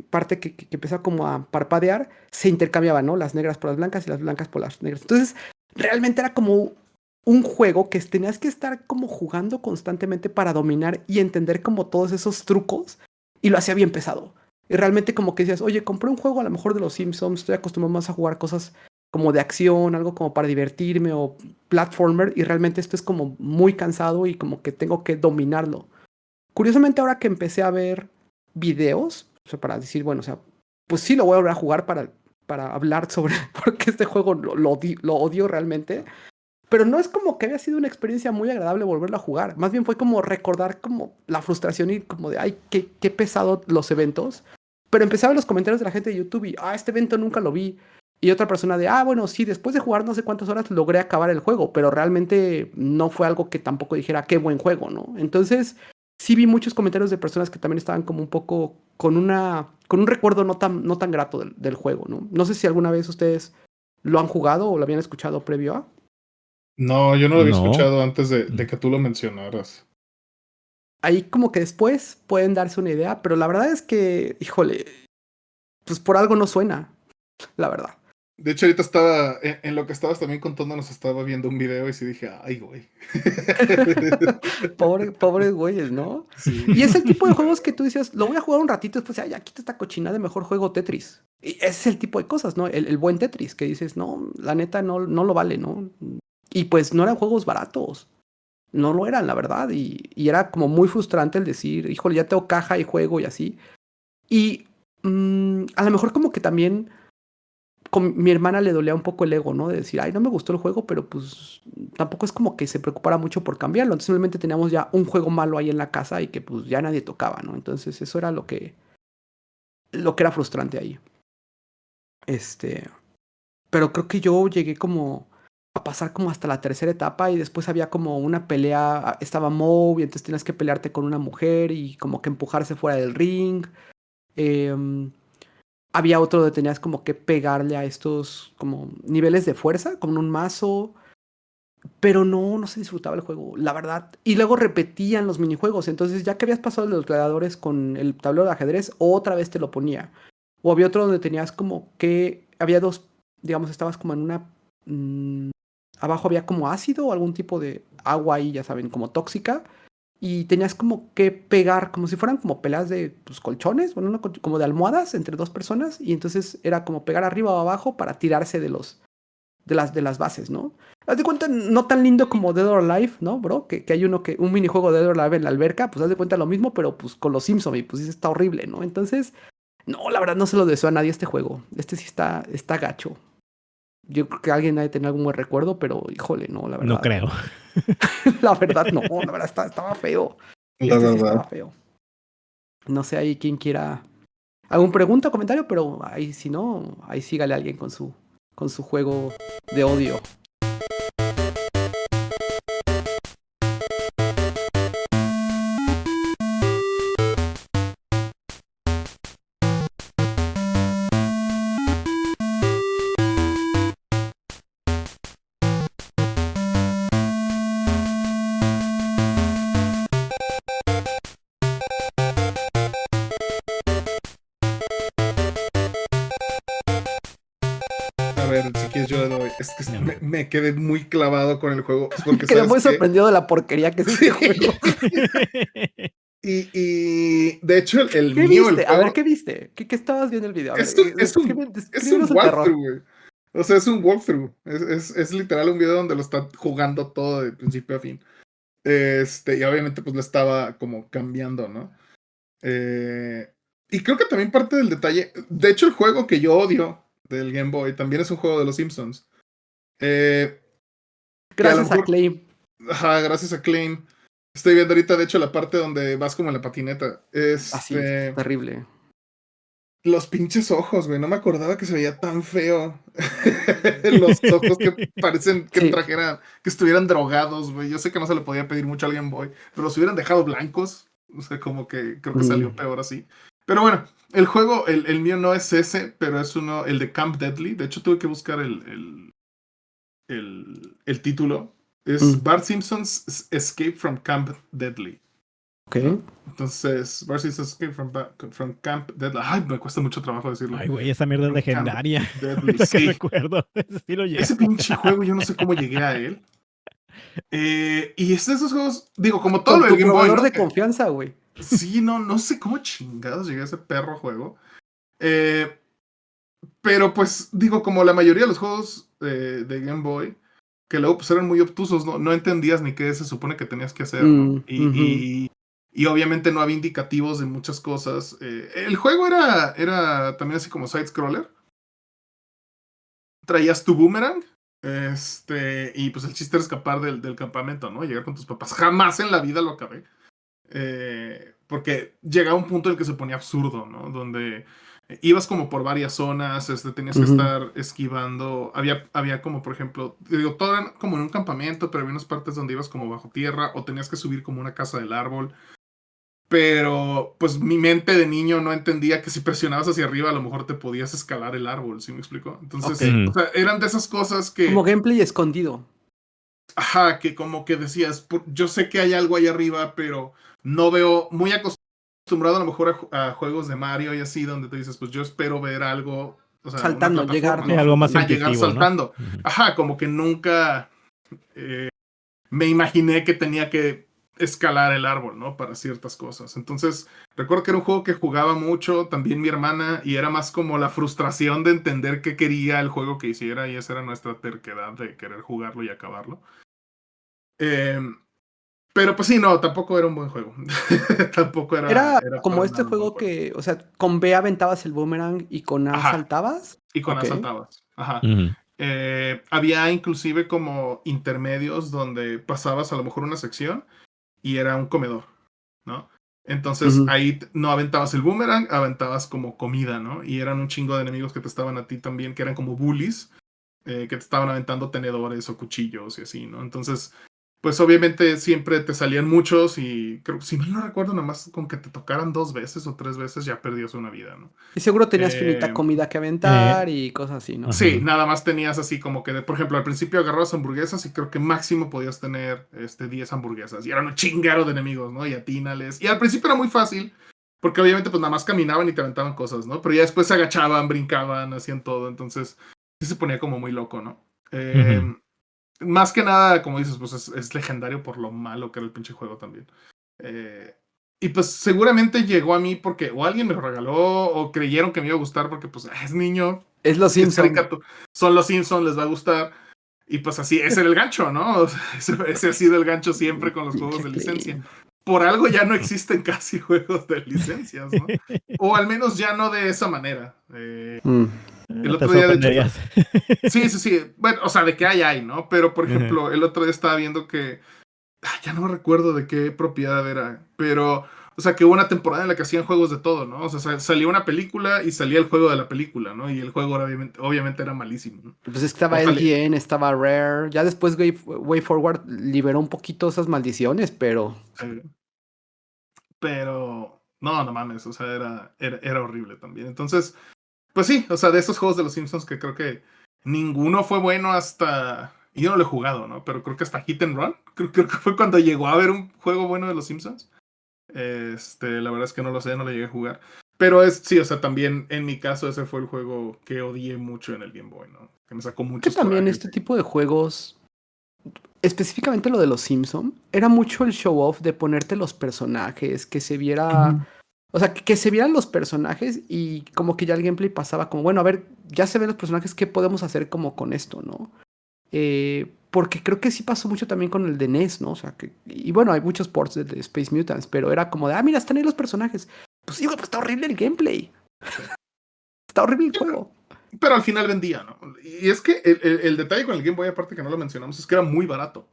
parte que empezaba como a parpadear, se intercambiaban, ¿no? Las negras por las blancas y las blancas por las negras. Entonces, realmente era como un juego que tenías que estar como jugando constantemente para dominar y entender como todos esos trucos y lo hacía bien pesado. Y realmente como que decías, oye, compré un juego a lo mejor de los Simpsons, estoy acostumbrado más a jugar cosas como de acción, algo como para divertirme o platformer y realmente esto es como muy cansado y como que tengo que dominarlo. curiosamente ahora que empecé a ver videos, o sea, para decir, bueno, o sea, pues sí lo voy a volver a jugar para hablar sobre por qué este juego lo odio realmente. Pero no es como que había sido una experiencia muy agradable volverlo a jugar. Más bien fue como recordar como la frustración y como de, ay, qué pesado los eventos. Pero empecé a ver los comentarios de la gente de YouTube y, este evento nunca lo vi. Y otra persona de, bueno, sí, después de jugar no sé cuántas horas logré acabar el juego, pero realmente no fue algo que tampoco dijera, qué buen juego, ¿no? Entonces, sí vi muchos comentarios de personas que también estaban como un poco con un recuerdo no tan grato del juego, ¿no? No sé si alguna vez ustedes lo han jugado o lo habían escuchado previo a. No, yo no lo había No. escuchado antes de que tú lo mencionaras. Ahí como que después pueden darse una idea, pero la verdad es que, híjole, pues por algo no suena, la verdad. De hecho, ahorita estaba, en lo que estabas también contándonos, estaba viendo un video y sí dije, ay, güey. Pobres güeyes, ¿no? Sí. Y es el tipo de juegos que tú dices, lo voy a jugar un ratito, después, ya quita esta cochinada de mejor juego Tetris. Y ese es el tipo de cosas, ¿no? El buen Tetris, que dices, no, la neta no lo vale, ¿no? Y pues no eran juegos baratos. No lo eran, la verdad. Y era como muy frustrante el decir, híjole, ya tengo caja y juego y así. Y a lo mejor como que también con mi hermana le dolía un poco el ego, ¿no? De decir, ay, no me gustó el juego, pero pues tampoco es como que se preocupara mucho por cambiarlo. Entonces simplemente teníamos ya un juego malo ahí en la casa y que pues ya nadie tocaba, ¿no? Entonces eso era lo que era frustrante ahí. Pero creo que yo llegué como a pasar como hasta la tercera etapa y después había como una pelea, estaba Moe y entonces tenías que pelearte con una mujer y como que empujarse fuera del ring. Había otro donde tenías como que pegarle a estos como niveles de fuerza, como en un mazo. Pero no se disfrutaba el juego, la verdad. Y luego repetían los minijuegos. Entonces, ya que habías pasado de los gladiadores con el tablero de ajedrez, otra vez te lo ponía. O había otro donde tenías como que había dos, digamos, estabas como en una... abajo había como ácido o algún tipo de agua ahí, ya saben, como tóxica. Y tenías como que pegar, como si fueran como peleas de pues, colchones, bueno, no, como de almohadas entre dos personas. Y entonces era como pegar arriba o abajo para tirarse de las bases, ¿no? Haz de cuenta, no tan lindo como Dead or Alive, ¿no, bro? Que hay un minijuego de Dead or Alive en la alberca, pues haz de cuenta lo mismo, pero pues con los Simpsons, y pues está horrible, ¿no? Entonces, no, la verdad no se lo deseo a nadie este juego. Este sí está gacho. Yo creo que alguien ha de tener algún buen recuerdo, pero híjole, no, la verdad. No creo. La verdad, no, la verdad estaba feo. La Sí verdad. estaba feo. No sé ahí quién quiera alguna pregunta o comentario, pero ahí si no, ahí sígale alguien con su juego de odio. A ver, si quieres yo le doy. Es que No. me quedé muy clavado con el juego. Porque Quedé sabes muy que... sorprendido de la porquería que es este juego. Y de hecho, el ¿Qué mío, el viste? A juego, ver, ¿qué viste? ¿Qué estabas viendo el video? A ver, es un descríbenos el terror. walkthrough, güey. O sea, es un walkthrough. Es literal un video donde lo está jugando todo de principio a fin. Y obviamente, pues lo estaba como cambiando, ¿no? Y creo que también parte del detalle. De hecho, el juego que yo odio del Game Boy también es un juego de los Simpsons. Que Gracias a Claim. Ajá, gracias a Claim. Estoy viendo ahorita, de hecho, la parte donde vas como en la patineta. Así, terrible. Los pinches ojos, güey. No me acordaba que se veía tan feo. Los ojos que parecen que Sí. que estuvieran drogados, güey. Yo sé que no se le podía pedir mucho al Game Boy, pero los hubieran dejado blancos. O sea, como que creo que salió peor así. Pero bueno, el juego, el mío no es ese, pero es el de Camp Deadly. De hecho, tuve que buscar el título. Es Bart Simpson's Escape from Camp Deadly. Ok. ¿No? Entonces, Bart Simpson's Escape from Camp Deadly. Ay, me cuesta mucho trabajo decirlo. Ay, güey, esa mierda es legendaria. Deadly, Que sí. recuerdo. Sí lo Ese pinche juego, yo no sé cómo llegué a él. Y es de esos juegos, digo, como todo Con lo tu del Game Boy, proveedor ¿no? de confianza, güey. Sí, no sé cómo chingados llegué a ese perro juego. Pero pues, digo, como la mayoría de los juegos de Game Boy, que luego pues eran muy obtusos, no entendías ni qué se supone que tenías que hacer, ¿no? Y y obviamente no había indicativos de muchas cosas. El juego era también así como side-scroller. Traías tu boomerang, y pues el chiste era escapar del campamento, ¿no? Llegar con tus papás. Jamás en la vida lo acabé. Porque llegaba un punto en el que se ponía absurdo, ¿no? Donde ibas como por varias zonas, tenías que estar esquivando. Había como, por ejemplo, digo, todo era como en un campamento, pero había unas partes donde ibas como bajo tierra o tenías que subir como una casa del árbol. Pero pues mi mente de niño no entendía que si presionabas hacia arriba a lo mejor te podías escalar el árbol, ¿sí me explico? Entonces, Ok. o sea, eran de esas cosas que, Como gameplay escondido. ajá, que como que decías, yo sé que hay algo ahí arriba, pero no veo, muy acostumbrado a lo mejor a juegos de Mario y así, donde te dices, pues yo espero ver algo, o sea, una Saltando, plataforma, llegar. Sí, ¿no? algo más A llegar intuitivo, ¿no? saltando. Ajá, como que nunca me imaginé que tenía que escalar el árbol, ¿no? Para ciertas cosas. Entonces, recuerdo que era un juego que jugaba mucho, también mi hermana, y era más como la frustración de entender qué quería el juego que hiciera, y esa era nuestra terquedad de querer jugarlo y acabarlo. Pero pues sí, no, tampoco era un buen juego. Tampoco Era era como para este nada un buen juego juego. que, o sea, con B aventabas el boomerang y con A Ajá, saltabas. y con Ok. A saltabas. Ajá. Ujú. Había inclusive como intermedios donde pasabas a lo mejor una sección y era un comedor, ¿no? Entonces Ujú. ahí no aventabas el boomerang, aventabas como comida, ¿no? Y eran un chingo de enemigos que te estaban a ti también, que eran como bullies, que te estaban aventando tenedores o cuchillos y así, ¿no? Entonces, pues obviamente siempre te salían muchos y creo, si mal no recuerdo, nada más con que te tocaran 2 veces o 3 veces ya perdías una vida, ¿no? Y seguro tenías finita Eh, comida que aventar y cosas así, ¿no? Sí, Ajá. nada más tenías así como que, por ejemplo, al principio agarrabas hamburguesas y creo que máximo podías tener 10 hamburguesas. Y eran un chingaro de enemigos, ¿no? Y atínales. Y al principio era muy fácil, porque obviamente pues nada más caminaban y te aventaban cosas, ¿no? Pero ya después se agachaban, brincaban, hacían todo. Entonces sí se ponía como muy loco, ¿no? Ujú. Más que nada, como dices, pues es legendario por lo malo que era el pinche juego también. Eh, y pues seguramente llegó a mí porque o alguien me lo regaló o creyeron que me iba a gustar porque pues es niño, Es los es Simpson. caricatura, son los Simpsons, les va a gustar. Y pues así, ese era el gancho, ¿no? O sea, ese ha sido el gancho siempre con los juegos Pinche de licencia. Clint. Por algo ya no existen casi juegos de licencias, ¿no? O al menos ya no de esa manera. Mm. El Te otro día, de hecho, sorprenderías. sí, sí, sí. Bueno, o sea, de que hay, ¿no? Pero, por Ujú. ejemplo, el otro día estaba viendo que ya no me recuerdo de qué propiedad era, pero, o sea, que hubo una temporada en la que hacían juegos de todo, ¿no? O sea, salía una película y salía el juego de la película, ¿no? Y el juego obviamente era malísimo, ¿no? Pues O estaba salía, LGN, estaba Rare. Ya después Way Forward liberó un poquito esas maldiciones, pero eh, pero, no mames, o sea, era horrible también. Entonces, pues sí, o sea, de esos juegos de los Simpsons que creo que ninguno fue bueno hasta, y yo no lo he jugado, ¿no? Pero creo que hasta Hit and Run, creo que fue cuando llegó a haber un juego bueno de los Simpsons. La verdad es que no lo sé, no lo llegué a jugar. Pero sí, o sea, también en mi caso ese fue el juego que odié mucho en el Game Boy, ¿no? Que me sacó que muchos también corajes. este tipo de juegos, específicamente lo de los Simpson, era mucho el show off de ponerte los personajes, que se viera, Ujú. o sea, que se vieran los personajes y como que ya el gameplay pasaba como, bueno, a ver, ya se ven los personajes, ¿qué podemos hacer como con esto, no? Porque creo que sí pasó mucho también con el de NES, ¿no? O sea, que, y bueno, hay muchos ports de Space Mutants, pero era como de, ah, mira, están ahí los personajes. Pues digo, pues está horrible el gameplay, Sí. está horrible el juego. Pero al final vendía, ¿no? Y es que el detalle con el Game Boy, aparte que no lo mencionamos, es que era muy barato.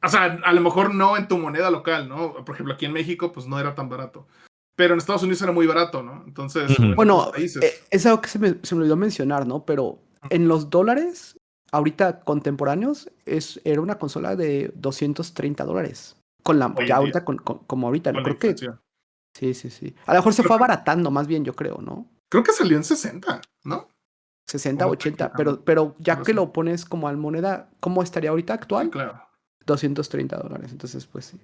O sea, a lo mejor no en tu moneda local, ¿no? Por ejemplo, aquí en México, pues no era tan barato. Pero en Estados Unidos era muy barato, ¿no? Entonces, o Ujú. en otros Bueno, países. es algo que se me olvidó mencionar, ¿no? Pero en los dólares, ahorita contemporáneos, era una consola de $230. Hoy Ya en día, ahorita, como ahorita, ¿no? con la Creo que inflación. sí, sí, sí. A lo mejor se Creo fue que, abaratando más bien, yo creo, ¿no? creo que salió en 60, ¿no? ¿O 60, me estoy 80, equivocando? pero Algo ya que así. lo pones como al moneda, ¿cómo estaría ahorita Sí, actual? claro. $230. Entonces, pues sí.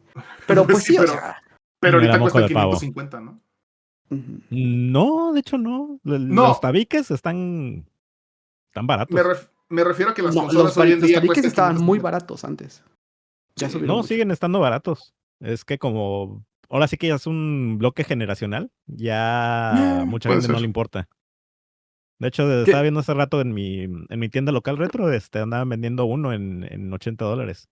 Pero Pues pues sí, sí, o pero, sea. pero Era ahorita moco cuesta de pavo. 550, ¿no? Ujú. No, de hecho no. Los No, tabiques están baratos. me refiero a que las No, consolas hoy en los día tabiques cuestan estaban muy 550. baratos antes. Ya Sí, subieron No, mucho. siguen estando baratos. Es que como ahora sí que ya es un bloque generacional, ya a mucha puede gente no ser. le importa. De hecho, estaba ¿Qué? viendo hace rato en mi tienda local retro, andaban vendiendo uno en $80,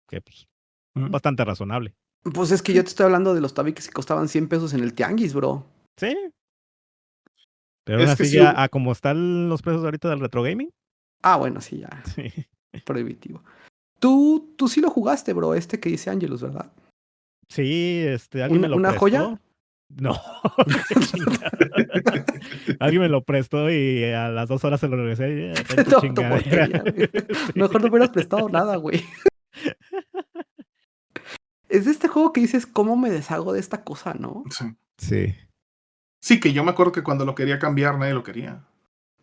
que pues Mm. bastante razonable. Pues es que yo te estoy hablando de los tabiques que costaban 100 pesos en el tianguis, bro. Sí. Pero aún Es que así, sí, ya a como están los precios ahorita del retro gaming. Ah, bueno, sí, ya. Sí. Prohibitivo. Tú sí lo jugaste, bro, este que dice Angelus, ¿verdad? Sí, alguien me lo ¿Una joya? prestó. No, qué chingada. Alguien me lo prestó y a las 2 horas se lo regresé. Y, está en tu Tu chingadera. porquería, güey. Sí. Mejor no hubieras prestado nada, güey. Es de este juego que dices, ¿cómo me deshago de esta cosa, no? sí. Sí. Sí, que yo me acuerdo que cuando lo quería cambiar, nadie lo quería.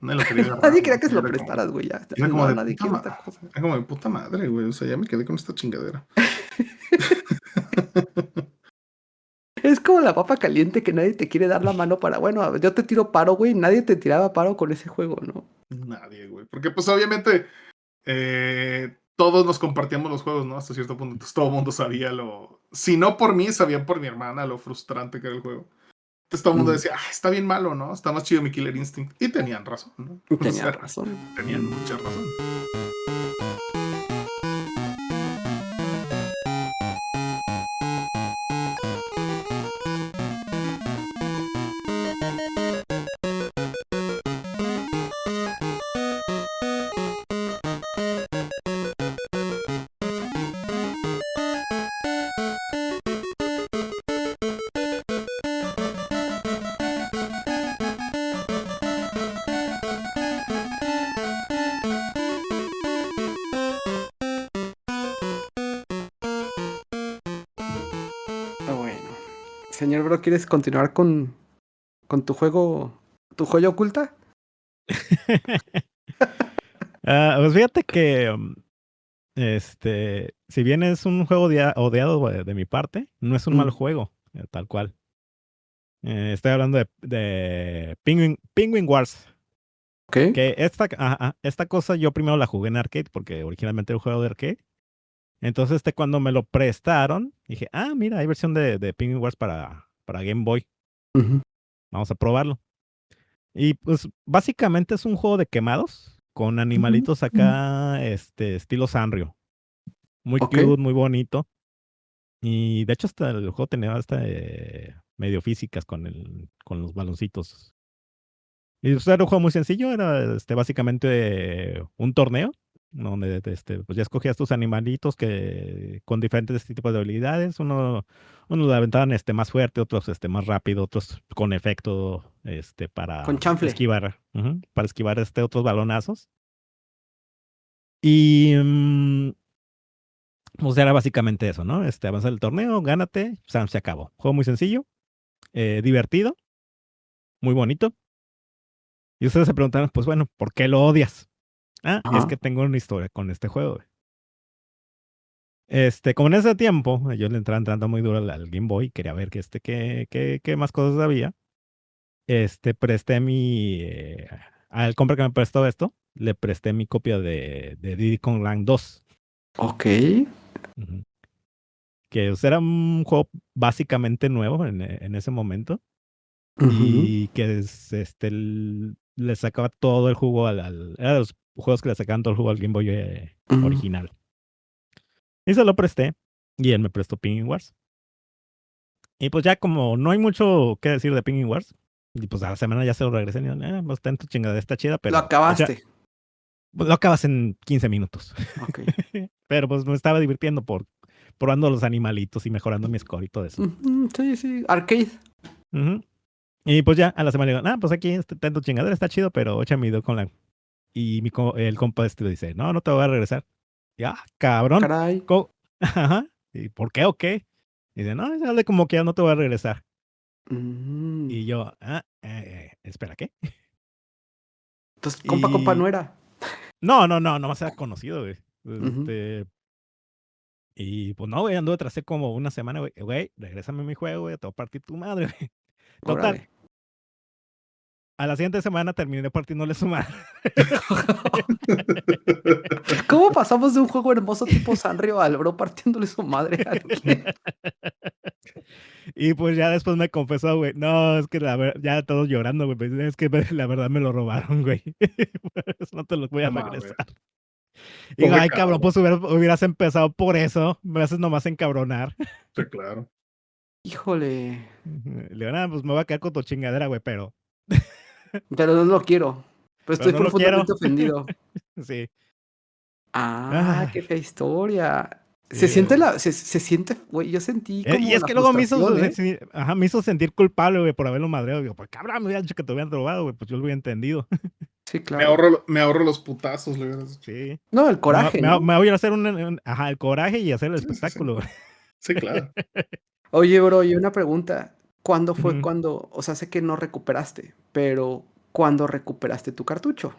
Nadie lo quería agarrar, Nadie ¿no? quería que se lo Era como, prestaras, güey. Ya. era como No, de nadie puta quiere madre. esta cosa. Era como de puta madre, güey. O sea, ya me quedé con esta chingadera. Es como la papa caliente que nadie te quiere dar la mano para, bueno, a ver, yo te tiro paro, güey. Nadie te tiraba paro con ese juego, ¿no? Nadie, güey. Porque, pues, obviamente, todos nos compartíamos los juegos, ¿no? Hasta cierto punto. Entonces, todo el mundo sabía lo. Si no por mí, sabían por mi hermana lo frustrante que era el juego. Entonces, todo el mundo decía, está bien malo, ¿no? Está más chido mi Killer Instinct. Y tenían razón, ¿no? O Tenían sea, razón. tenían mucha razón. Bueno. Señor bro, ¿quieres continuar con tu juego, tu joya oculta? Pues fíjate que si bien es un juego odiado de mi parte, no es un mal juego, tal cual. Estoy hablando de Penguin Wars. ¿Ok? Que esta cosa yo primero la jugué en arcade, porque originalmente era un juego de arcade. Entonces, cuando me lo prestaron, dije, mira, hay versión de Penguin Wars para Game Boy. Ujú. Vamos a probarlo. Y pues básicamente es un juego de quemados con animalitos acá, estilo Sanrio. Muy Ok. cute, muy bonito. Y de hecho hasta el juego tenía hasta medio físicas con los baloncitos. Y pues, era un juego muy sencillo, era básicamente un torneo donde pues ya escogías tus animalitos que con diferentes tipos de habilidades. Uno le aventaban más fuerte, otros más rápido, otros con efecto Con para chanfle. esquivar, para esquivar otros balonazos. Y pues era básicamente eso, ¿no? Avanzar el torneo, gánate, se acabó. Juego muy sencillo, divertido, muy bonito. Y ustedes se preguntaron, pues bueno, ¿por qué lo odias? Es Ajá. que tengo una historia con este juego. Como en ese tiempo, yo le entraba entrando muy duro al Game Boy, quería ver qué más cosas había. Presté al compra que me prestó esto, le presté mi copia de Diddy Kong Land 2. Ok. Ujú. Que era un juego básicamente nuevo en ese momento. Ujú. Y que le sacaba todo el jugo era de los juegos que le sacaban todo el jugo al Game Boy Ujú. original. Y se lo presté. Y él me prestó Penguin Wars. Y pues ya como no hay mucho que decir de Penguin Wars. Y pues a la semana ya se lo regresé. Y digo, pues está en tu chingada, está chida, Lo pero pues ya acabaste. pues lo acabas en 15 minutos. Ok. Pero pues me estaba divirtiendo probando los animalitos y mejorando mi score y todo eso. Ujú, sí, sí. Arcade. Ujú. Y pues ya a la semana digo, pues aquí está en tu chingadera, está chido, pero échame video con la. Y el compa dice, no te voy a regresar. Y cabrón. Caray. Ajá. ¿Y por qué o qué? Y dice, no, dale como que ya no te voy a regresar. Mm. Y yo, espera, ¿qué? Entonces, compa no Y era. no se ha conocido, güey. Ujú. Y pues no, güey, anduve tras él como una semana, güey, regrésame mi juego, güey, te voy a partir tu madre, güey. Total, Órale. a la siguiente semana terminé partiéndole su madre. ¿Cómo pasamos de un juego hermoso tipo Sanrio al bro partiéndole su madre a alguien? Y pues ya después me confesó, güey, no, es que ya todos llorando, güey, pues, es que la verdad me lo robaron, güey. Por eso no te lo voy a No mames. regresar. Digo, Pobre ay, cabrón, cabrón. pues hubieras empezado por eso. Me haces nomás encabronar. Sí, claro. Híjole. Le digo, nada, pues me voy a quedar con tu chingadera, güey, pero Pero no lo quiero. Pero estoy no lo quiero. profundamente ofendido. Sí. Ah, qué Ay, fea historia. sí, Se siente se siente, güey, yo sentí y como es la que luego frustración, ¿eh? me hizo sentir culpable, güey, por haberlo madreado. Digo, pues cabrón, me hubieran dicho que te hubieran drogado, güey, pues yo lo hubiera entendido. Sí, claro. Me ahorro los putazos, le hubieras dicho. Sí. No, el coraje, ¿no? Me voy a hacer ajá, el coraje y hacer el Sí, sí, sí. espectáculo, güey. Sí, claro. Oye, bro, y una pregunta. ¿Cuándo fue Ujú. cuando, o sea, sé que no recuperaste, pero ¿cuándo recuperaste tu cartucho?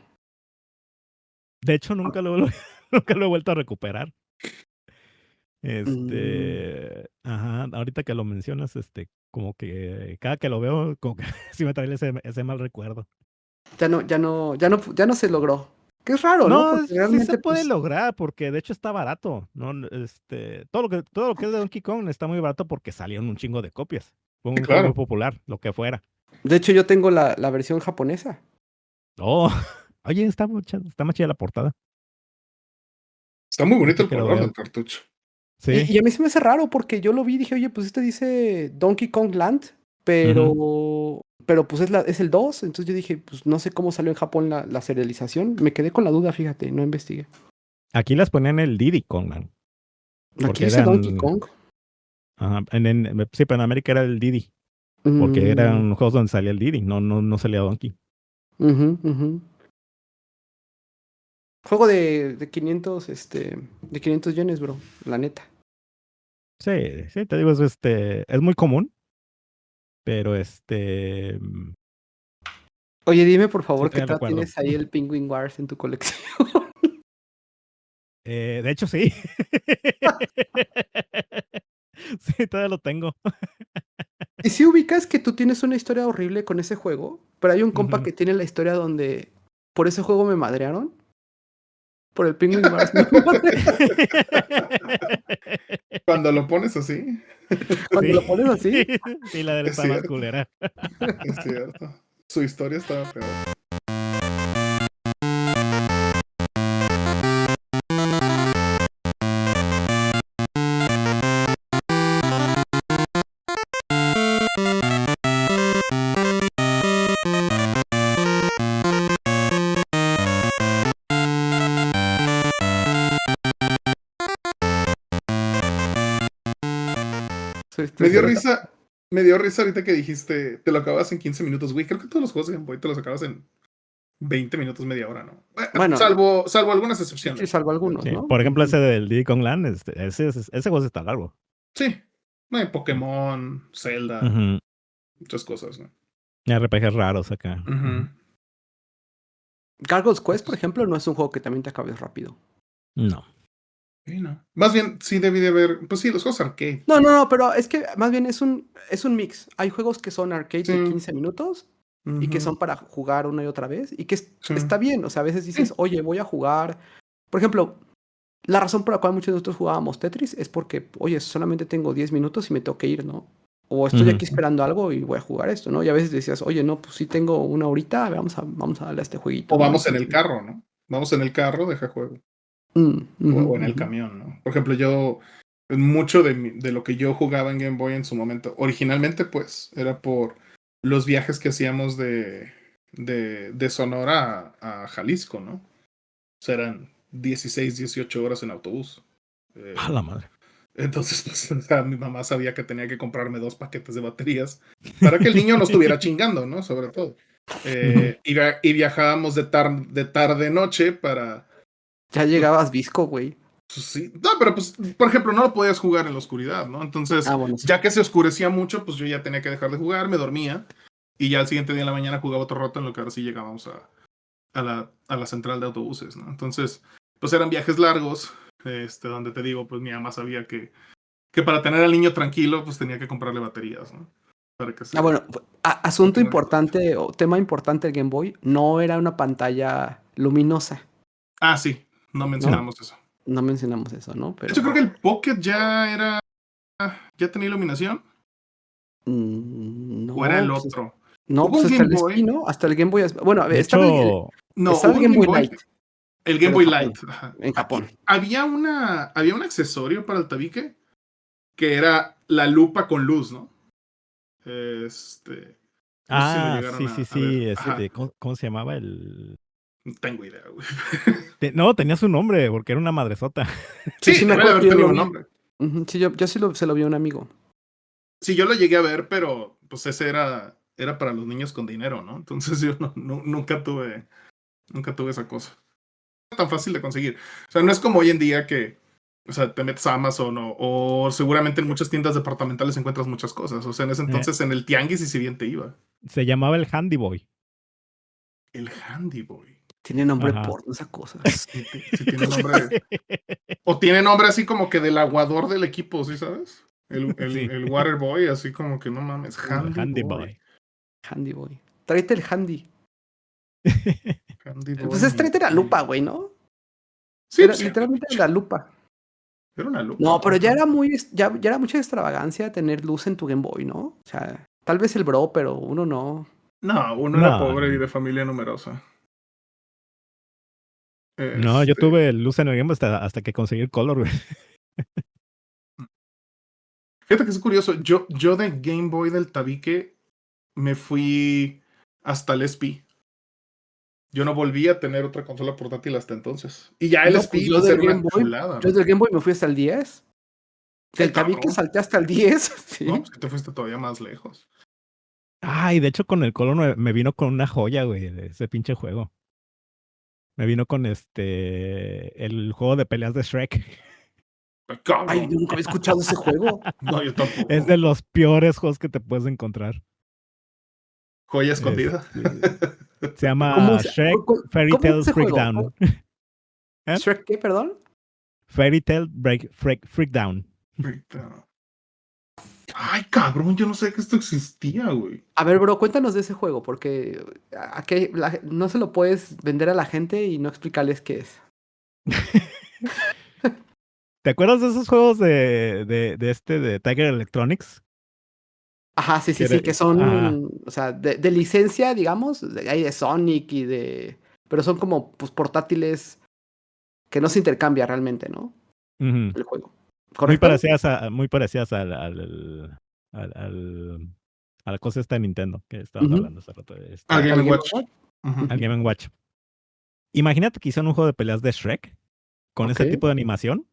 De hecho, nunca lo he vuelto a recuperar. Mm, Ajá, ahorita que lo mencionas, como que cada que lo veo, como que sí me trae ese mal recuerdo. ya no se logró. Que es raro, ¿no? No, Porque sí se realmente, puede pues, lograr, porque de hecho está barato, ¿no? Todo lo que es de Donkey Kong está muy barato porque salieron un chingo de copias. Fue Sí, un juego muy claro. popular, lo que fuera. de hecho yo tengo la versión japonesa. Oh, oye, está más chida la portada. Está muy bonito Ahorita el que lo color veo. del cartucho. Sí. Y a mí se me hace raro porque yo lo vi y dije, oye, pues este dice Donkey Kong Land, Ujú. pero pues es el 2. Entonces yo dije, pues no sé cómo salió en Japón la serialización. Me quedé con la duda, fíjate, no investigué. Aquí las ponían en el Diddy Kong, man, Aquí porque dice Donkey eran, Kong. ajá, sí, pero en América era el Diddy, porque Mm, eran juegos donde salía el Diddy, no salía Donkey. ujú, ujú. Juego de 500, de 500 yenes, bro, la neta. Sí, sí, te digo, es muy común, pero Oye, dime por sí favor que te todavía recuerdo. tienes ahí el Penguin Wars en tu colección. De hecho, sí. Sí, todavía lo tengo. Y si ubicas que tú tienes una historia horrible con ese juego, pero hay un compa Ujú. que tiene la historia donde por ese juego me madrearon. Por el Penguin Wars me madrearon. Cuando lo pones así, Cuando Sí, lo pones así, sí, la de él es está más cierto, culera. es cierto. Su historia estaba peor. su historia está. Me dio risa ahorita que dijiste, te lo acabas en 15 minutos, güey. Creo que todos los juegos de Game Boy te los acabas en 20 minutos, media hora, ¿no? Bueno, Salvo algunas sí, excepciones, salvo ¿no? algunos, Sí, ¿no? por ejemplo, Ujú. ese del Diddy Kong Land, ese juego sí está largo. Sí, no hay Pokémon, Zelda, Ujú. muchas cosas, ¿no? RPGs raros acá. Ujú. Gargoyle's Quest, por Entonces, ejemplo, no es un juego que también te acabes rápido. No. sí, no. Más bien, sí debí de haber, pues sí, los juegos arcade. No, pero es que más bien es un mix. Hay juegos que son arcade Sí, de 15 minutos y que ujú, son para jugar una y otra vez y que sí, está bien. O sea, a veces dices, sí, oye, voy a jugar. Por ejemplo, la razón por la cual muchos de nosotros jugábamos Tetris es porque, oye, solamente tengo 10 minutos y me tengo que ir, ¿no? O estoy Ujú. aquí esperando algo y voy a jugar esto, ¿no? Y a veces decías, oye, no, pues sí tengo una horita, a ver, vamos a darle a este jueguito, O ¿no? vamos en el Entonces, carro, ¿no? Vamos en el carro, deja juego. ujú, O en el ujú. camión, ¿no? Por ejemplo, mucho de lo que yo jugaba en Game Boy en su momento, originalmente, pues, era por los viajes que hacíamos de Sonora a Jalisco, ¿no? O sea, eran 16, 18 horas en autobús. A la madre. Entonces, pues, o sea, mi mamá sabía que tenía que comprarme 2 paquetes de baterías para que el niño no estuviera chingando, ¿no? Sobre todo. Ujú. Y viajábamos de tarde-noche para. Ya Pues, llegabas visco, güey. pues, sí. No, pero pues, por ejemplo, no lo podías jugar en la oscuridad, ¿no? Ah, Entonces, bueno, sí. ya que se oscurecía mucho, pues yo ya tenía que dejar de jugar, me dormía. Y ya al siguiente día en la mañana jugaba otro rato, en lo que ahora sí llegábamos a la central de autobuses, ¿no? Entonces, pues eran viajes largos, donde te digo, pues mi mamá sabía que para tener al niño tranquilo, pues tenía que comprarle baterías, ¿no? Para que Ah, bueno, se asunto ponga contento. importante o tema importante del Game Boy, no era una pantalla luminosa, Ah, sí, no ¿no? mencionamos eso. No mencionamos eso, ¿no? De hecho, Pero creo que el Pocket ya tenía iluminación, o era no, el pues, otro. no, Hubo pues un hasta Game el SP, Boy, ¿no? Hasta el Game Boy. Bueno, a ver, De hecho, no, estaba hubo el un Game Game Boy Boy, Light. El Game Pero Boy en Japón. Light. Ajá. En Japón. Había un accesorio para el tabique que era la lupa con luz, ¿no? No sé si lo llegaron sí, sí, a ver. sí. Ajá. ¿Cómo se llamaba el...? No tengo idea, güey. No, tenía su nombre, porque era una madresota. Sí, Sí, me debe de acuerdo haber que yo tenido lo un vi. nombre. Sí, yo sí se lo vi a un amigo. Sí, yo lo llegué a ver, pero pues ese era para los niños con dinero, ¿no? Entonces yo nunca tuve esa cosa. No es tan fácil de conseguir. O sea, no es como hoy en día que, o sea, te metes a Amazon o seguramente en muchas tiendas departamentales encuentras muchas cosas. O sea, en ese entonces en el tianguis y si bien te iba. Se llamaba el Handy Boy. El Handy Boy. Tiene nombre Ajá. porno esa cosa. Sí tiene nombre. O tiene nombre así como que del aguador del equipo, ¿sí sabes? Sí, El Water Boy, así como que no mames, el Handy Handy Boy. Boy. Handy Boy. Tráete el Handy. Handy Pues Boy. tráete la lupa, güey, ¿no? Sí, Era pues, literalmente la lupa. era una lupa. No, pero ya Ajá. era ya era mucha extravagancia tener luz en tu Game Boy, ¿no? O sea, tal vez el bro, pero uno no. No, uno era No, pobre y no. de familia numerosa. No, yo Este, tuve luz en el Game Boy hasta que conseguí el color, güey. Fíjate que es curioso. Yo de Game Boy del tabique me fui hasta el SP. Yo no volví a tener otra consola portátil hasta entonces. Y ya el No, pues SP pues era una chulada, Yo ¿no? del Game Boy me fui hasta el 10. ¡Qué Del tabique cabrón! salté hasta el 10. No, Sí. pues que te fuiste todavía más lejos. Ay, de hecho con el color me vino con una joya, güey, de ese pinche juego. Me vino con el juego de peleas de Shrek. ¡Qué Ay, cabrón! yo nunca había escuchado ese juego. No, yo tampoco. Es de los peores juegos que te puedes encontrar. Joya escondida. Se ¿Cómo llama se, Shrek Fairy cómo es Tale ese juego? Freakdown. ¿Eh? ¿Shrek qué, perdón? Fairy Tale Freakdown. Ay, cabrón, yo no sé que esto existía, güey. A ver, bro, cuéntanos de ese juego, porque no se lo puedes vender a la gente y no explicarles qué es. ¿Te acuerdas de esos juegos de Tiger Electronics? Ajá, sí, sí, sí, que Ajá. son, o sea, de licencia, digamos, hay de Sonic pero son como, pues, portátiles que no se intercambia realmente, ¿no? Ujú. El juego. Muy ¿Correcto? parecidas a la cosa esta de Nintendo que estaban Ujú. hablando hace rato. Al Game ¿Al Game Watch. Watch? Ujú. Al Game Watch. Imagínate que hicieron un juego de peleas de Shrek con Ok. ese tipo de animación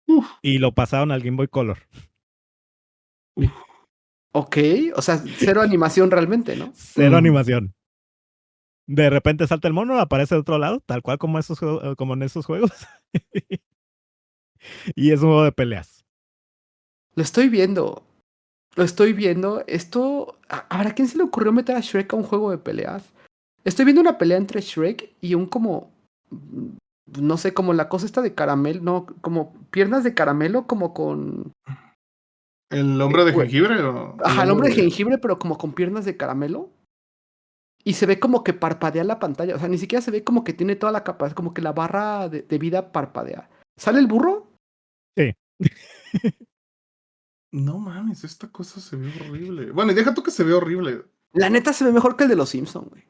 Uf, y lo pasaron al Game Boy Color. uf. Ok, o sea, cero animación realmente, ¿no? Cero animación. De repente salta el mono, aparece de otro lado, tal cual como, como en esos juegos. Y es un juego de peleas. Lo estoy viendo. Lo estoy viendo. ¿Habrá quién se le ocurrió meter a Shrek a un juego de peleas? Estoy viendo una pelea entre Shrek y un como. No sé, como la cosa esta de caramelo. No, como piernas de caramelo, como con. ¿El hombre de jengibre o el Ajá, el hombre de hombre de... jengibre, pero como con piernas de caramelo. Y se ve como que parpadea la pantalla. O sea, ni siquiera se ve como que tiene toda la capacidad. Como que la barra de vida parpadea. ¿Sale el burro? Sí. No mames, esta cosa se ve horrible. Bueno, y deja tú que se ve horrible. La neta se ve mejor que el de los Simpsons, güey.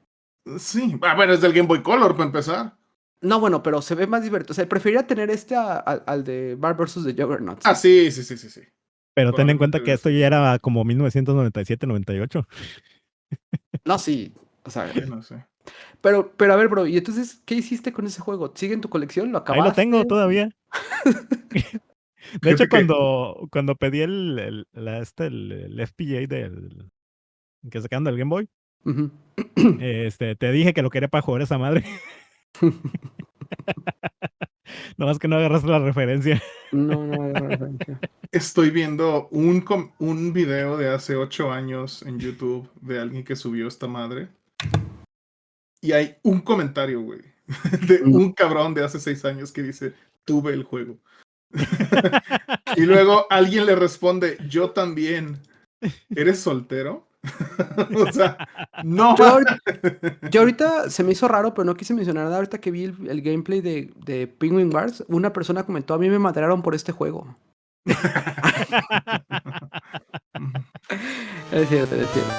Sí, bueno, es del Game Boy Color para empezar. No, bueno, pero se ve más divertido. O sea, preferiría tener al de Bar vs. The Juggernaut. Ah, sí, sí, sí, sí, sí. Pero ten en cuenta Probablemente que esto ya era como 1997-98. No, sí. O sea, sí, no sé. pero a ver, bro, ¿y entonces qué hiciste con ese juego? ¿Sigue en tu colección? ¿Lo Ahí lo tengo acabaste? todavía. De hecho, Fíjate que cuando pedí el FPGA que sacaron del Game Boy, Ujú. te dije que lo quería para jugar esa madre. Nomás que no agarras la referencia. No, no, referencia. estoy viendo un video de hace 8 años en YouTube de alguien que subió esta madre. Y hay un comentario, güey, de un cabrón de hace 6 años que dice, tuve el juego. Y luego alguien le responde, yo también. ¿Eres soltero? O sea, no. Yo ahorita se me hizo raro, pero no quise mencionar nada. Ahorita que vi el gameplay de Penguin Wars, una persona comentó, a mí me madrearon por este juego. Es cierto, es cierto.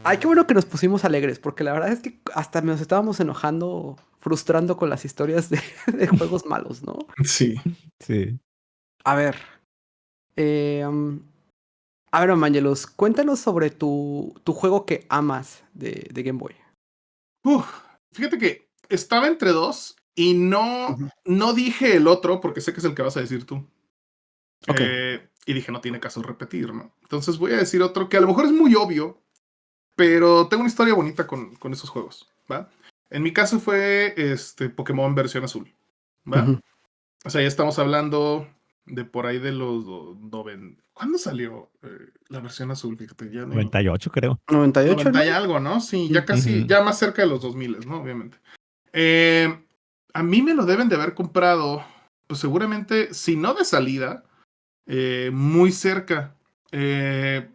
Ay, qué bueno que nos pusimos alegres, porque la verdad es que hasta nos estábamos enojando, frustrando con las historias de juegos malos, ¿no? Sí. Sí. A ver, a ver, Mangelus, cuéntanos sobre tu juego que amas de Game Boy. Fíjate que estaba entre dos y no, Ujú. no dije el otro porque sé que es el que vas a decir tú. Ok. Y dije, no tiene caso repetir, ¿no? Entonces voy a decir otro que a lo mejor es muy obvio, pero tengo una historia bonita con esos juegos, ¿va? En mi caso fue Pokémon versión azul, ¿va? Ujú. O sea, ya estamos hablando de por ahí de los ¿Cuándo salió la versión azul? Fíjate, ya no. 98, creo. 98, 90 ¿no? y algo, ¿no? Sí, ya Mm. casi, Ujú. ya más cerca de los 2000, ¿no? Obviamente. A mí me lo deben de haber comprado, pues seguramente, si no de salida, muy cerca,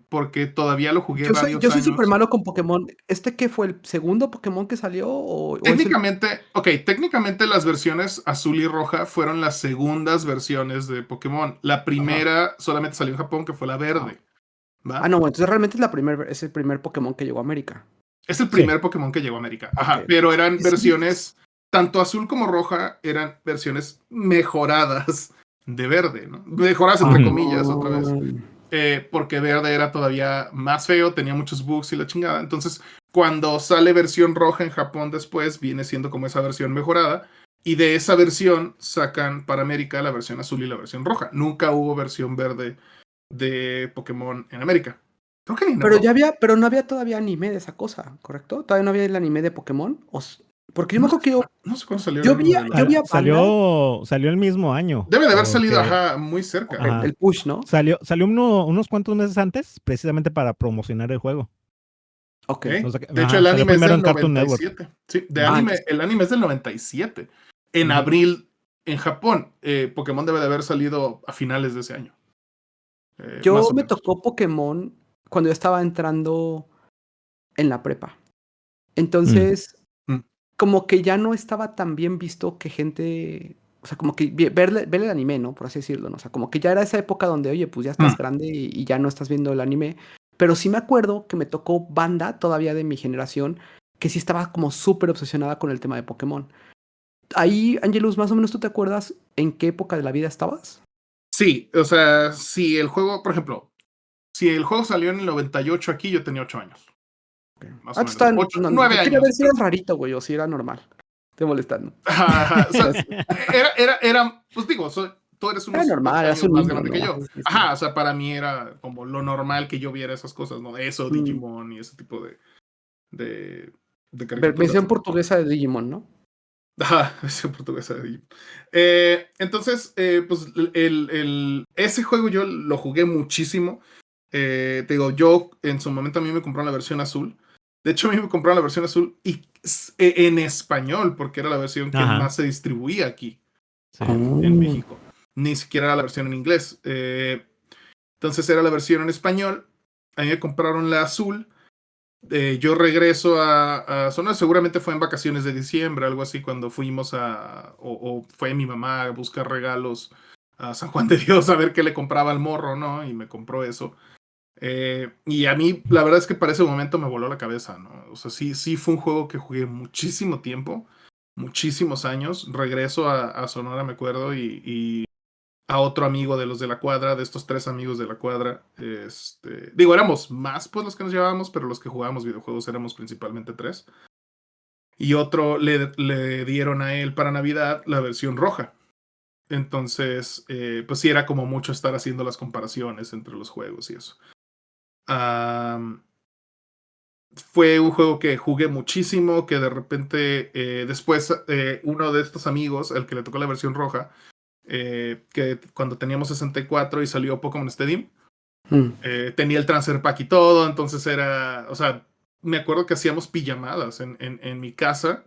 porque todavía lo jugué Yo varios soy súper años. malo con Pokémon. ¿Este qué fue el segundo Pokémon que salió o es el... Técnicamente las versiones azul y roja fueron las segundas versiones de Pokémon. La Ajá. primera solamente salió en Japón, que fue la verde, Ah, ¿va? no, entonces realmente es el primer Pokémon que llegó a América. Es el Sí. primer Pokémon que llegó a América. Ok. Ajá, pero eran Sí, sí. versiones, tanto azul como roja, eran versiones mejoradas de verde, ¿no? Mejoradas entre Ujú. comillas, otra vez. Porque verde era todavía más feo, tenía muchos bugs y la chingada. Entonces, cuando sale versión roja en Japón después, viene siendo como esa versión mejorada. Y de esa versión sacan para América la versión azul y la versión roja. Nunca hubo versión verde de Pokémon en América. Creo que ni en Europa. Pero no había todavía anime de esa cosa, ¿correcto? ¿Todavía no había el anime de Pokémon? Porque yo me No sé, acuerdo que no sé cuándo salió el yo vi, anime de yo los. vi a Panda. Salió el mismo año, Debe de haber salido, porque ajá, muy Ok, cerca. ajá, el push, ¿no? salió unos cuantos meses antes, precisamente para promocionar el juego. Ok. ¿Eh? O sea De hecho, el salió anime es primero del en Cartoon Network. 97. Sí, Ah, entonces, el anime es del 97. En Ujú. abril, en Japón, Pokémon debe de haber salido a finales de ese año. Más yo o me menos. tocó Pokémon cuando yo estaba entrando en la prepa. Mm. Entonces, Mm. como que ya no estaba tan bien visto que gente, o sea, como que ver el anime, ¿no? Por así decirlo, ¿no? O sea, como que ya era esa época donde, oye, pues ya estás Mm. grande y ya no estás viendo el anime. Pero sí me acuerdo que me tocó banda todavía de mi generación que sí estaba como súper obsesionada con el tema de Pokémon. Ahí, Angelus, más o menos tú te acuerdas en qué época de la vida estabas? Sí, o sea, si el juego, por ejemplo, si el juego salió en el 98 aquí, yo tenía 8 años. Ok. Más Ah, o tú menos. estabas, 8, no, 9 yo quería ver años. si eras rarito, güey, o si era normal. Te molestando. Ajá, o sea, Eras- pues digo, tú eres Era unos 8 normal, eras años un más niño, grande que ¿no? yo. Sí, sí. Ajá, o sea, para mí era como lo normal que yo viera esas cosas, ¿no? Eso, Mm, Digimon y ese tipo de, de caricaturas, versión ¿no? portuguesa de Digimon, ¿no? Ajá, versión portuguesa de Digimon. Entonces, pues ese juego yo lo jugué muchísimo. Te digo, yo en su momento a mí me compraron la versión azul. De hecho, a mí me compraron la versión azul y en español, porque era la versión que Ajá, más se distribuía aquí sí. en México. Ni siquiera era la versión en inglés. Entonces era la versión en español. A mí me compraron la azul. Yo regreso a Sonora, seguramente fue en vacaciones de diciembre, algo así, cuando fuimos o fue mi mamá a buscar regalos a San Juan de Dios a ver qué le compraba al morro, ¿no? Y me compró eso. Y a mí, la verdad es que para ese momento me voló la cabeza, ¿no? O sea, sí fue un juego que jugué muchísimo tiempo, muchísimos años. Regreso a Sonora, me acuerdo, y a otro amigo de los de la cuadra, de estos 3 amigos de la cuadra. Digo, éramos más pues los que nos llevábamos, pero los que jugábamos videojuegos éramos principalmente 3. Y otro le dieron a él para Navidad la versión roja. Entonces, pues sí era como mucho estar haciendo las comparaciones entre los juegos y eso. Fue un juego que jugué muchísimo, que de repente después uno de estos amigos, el que le tocó la versión roja, que cuando teníamos 64 y salió Pokémon Stadium, Mm. tenía el transfer pack y todo, entonces era, o sea, me acuerdo que hacíamos pijamadas en mi casa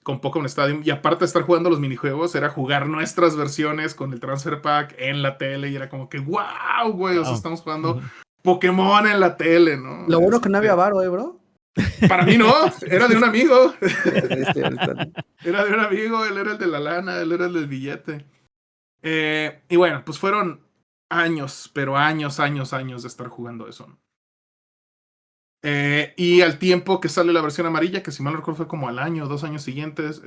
con Pokémon Stadium y aparte de estar jugando los minijuegos, era jugar nuestras versiones con el transfer pack en la tele y era como que, wow, güey, o sea, Wow. estamos jugando Pokémon en la tele, ¿no? Lo bueno que no había varo, bro. Para mí no, era de un amigo. Está- Era de un amigo, él era el de la lana, él era el del billete. Y bueno, pues fueron años, pero años de estar jugando eso. Y al tiempo que sale la versión amarilla, que si mal no recuerdo fue como al año, 2 años siguientes,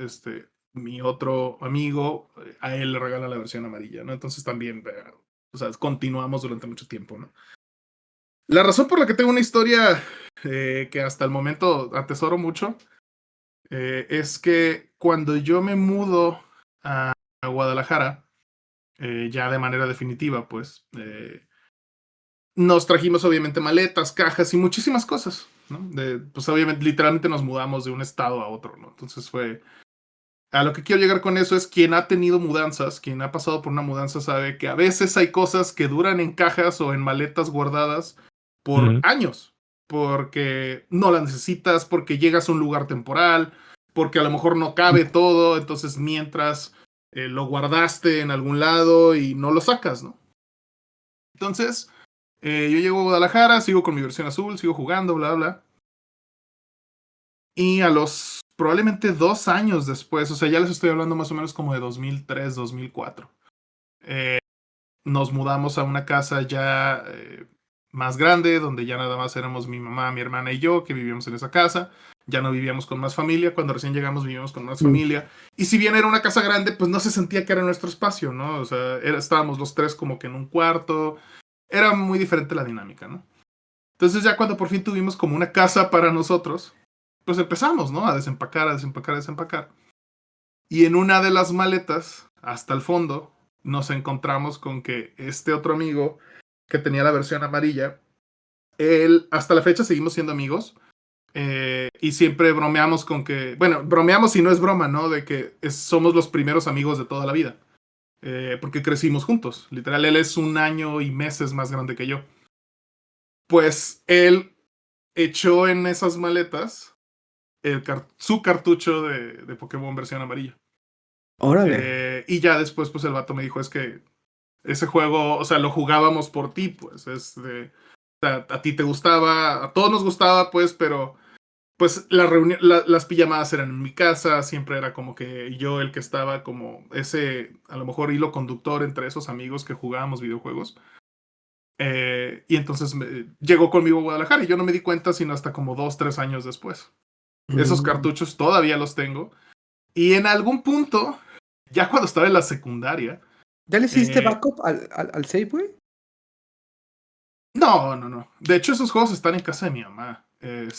mi otro amigo, a él le regala la versión amarilla, ¿no? Entonces también, o sea, continuamos durante mucho tiempo, ¿no? La razón por la que tengo una historia que hasta el momento atesoro mucho es que cuando yo me mudo a Guadalajara, ya de manera definitiva, pues, nos trajimos obviamente maletas, cajas y muchísimas cosas, ¿no? Pues obviamente, literalmente nos mudamos de un estado a otro, ¿no? Entonces fue... A lo que quiero llegar con eso es quien ha tenido mudanzas, quien ha pasado por una mudanza sabe que a veces hay cosas que duran en cajas o en maletas guardadas por años, porque no las necesitas, porque llegas a un lugar temporal, porque a lo mejor no cabe todo, entonces mientras lo guardaste en algún lado y no lo sacas, ¿no? Entonces, yo llego a Guadalajara, sigo con mi versión azul, sigo jugando, bla, bla. Y a los probablemente 2 años después, o sea, ya les estoy hablando más o menos como de 2003, 2004, nos mudamos a una casa ya más grande, donde ya nada más éramos mi mamá, mi hermana y yo que vivíamos en esa casa. Ya no vivíamos con más familia. Cuando recién llegamos vivíamos con más familia. Y si bien era una casa grande, pues no se sentía que era nuestro espacio, ¿no? O sea, estábamos los tres como que en un cuarto. Era muy diferente la dinámica, ¿no? Entonces ya cuando por fin tuvimos como una casa para nosotros, pues empezamos, ¿no? A desempacar, a desempacar, a desempacar. Y en una de las maletas, hasta el fondo, nos encontramos con que este otro amigo que tenía la versión amarilla, él, hasta la fecha seguimos siendo amigos, y siempre bromeamos con que, bueno, bromeamos y no es broma, ¿no? De que somos los primeros amigos de toda la vida, porque crecimos juntos, literal, él es 1 año y meses más grande que yo. Pues él echó en esas maletas su cartucho de Pokémon versión amarilla. Órale. Y ya después, pues el vato me dijo, es que ese juego, o sea, lo jugábamos por ti, pues, o sea, a ti te gustaba, a todos nos gustaba, pues, pero, pues, las pijamadas eran en mi casa, siempre era como que yo el que estaba como ese, a lo mejor, hilo conductor entre esos amigos que jugábamos videojuegos. Y entonces llegó conmigo a Guadalajara y yo no me di cuenta sino hasta como 2, 3 años después. Esos cartuchos todavía los tengo. Y en algún punto, ya cuando estaba en la secundaria... ¿Ya le hiciste backup al save, güey? No. De hecho, esos juegos están en casa de mi mamá.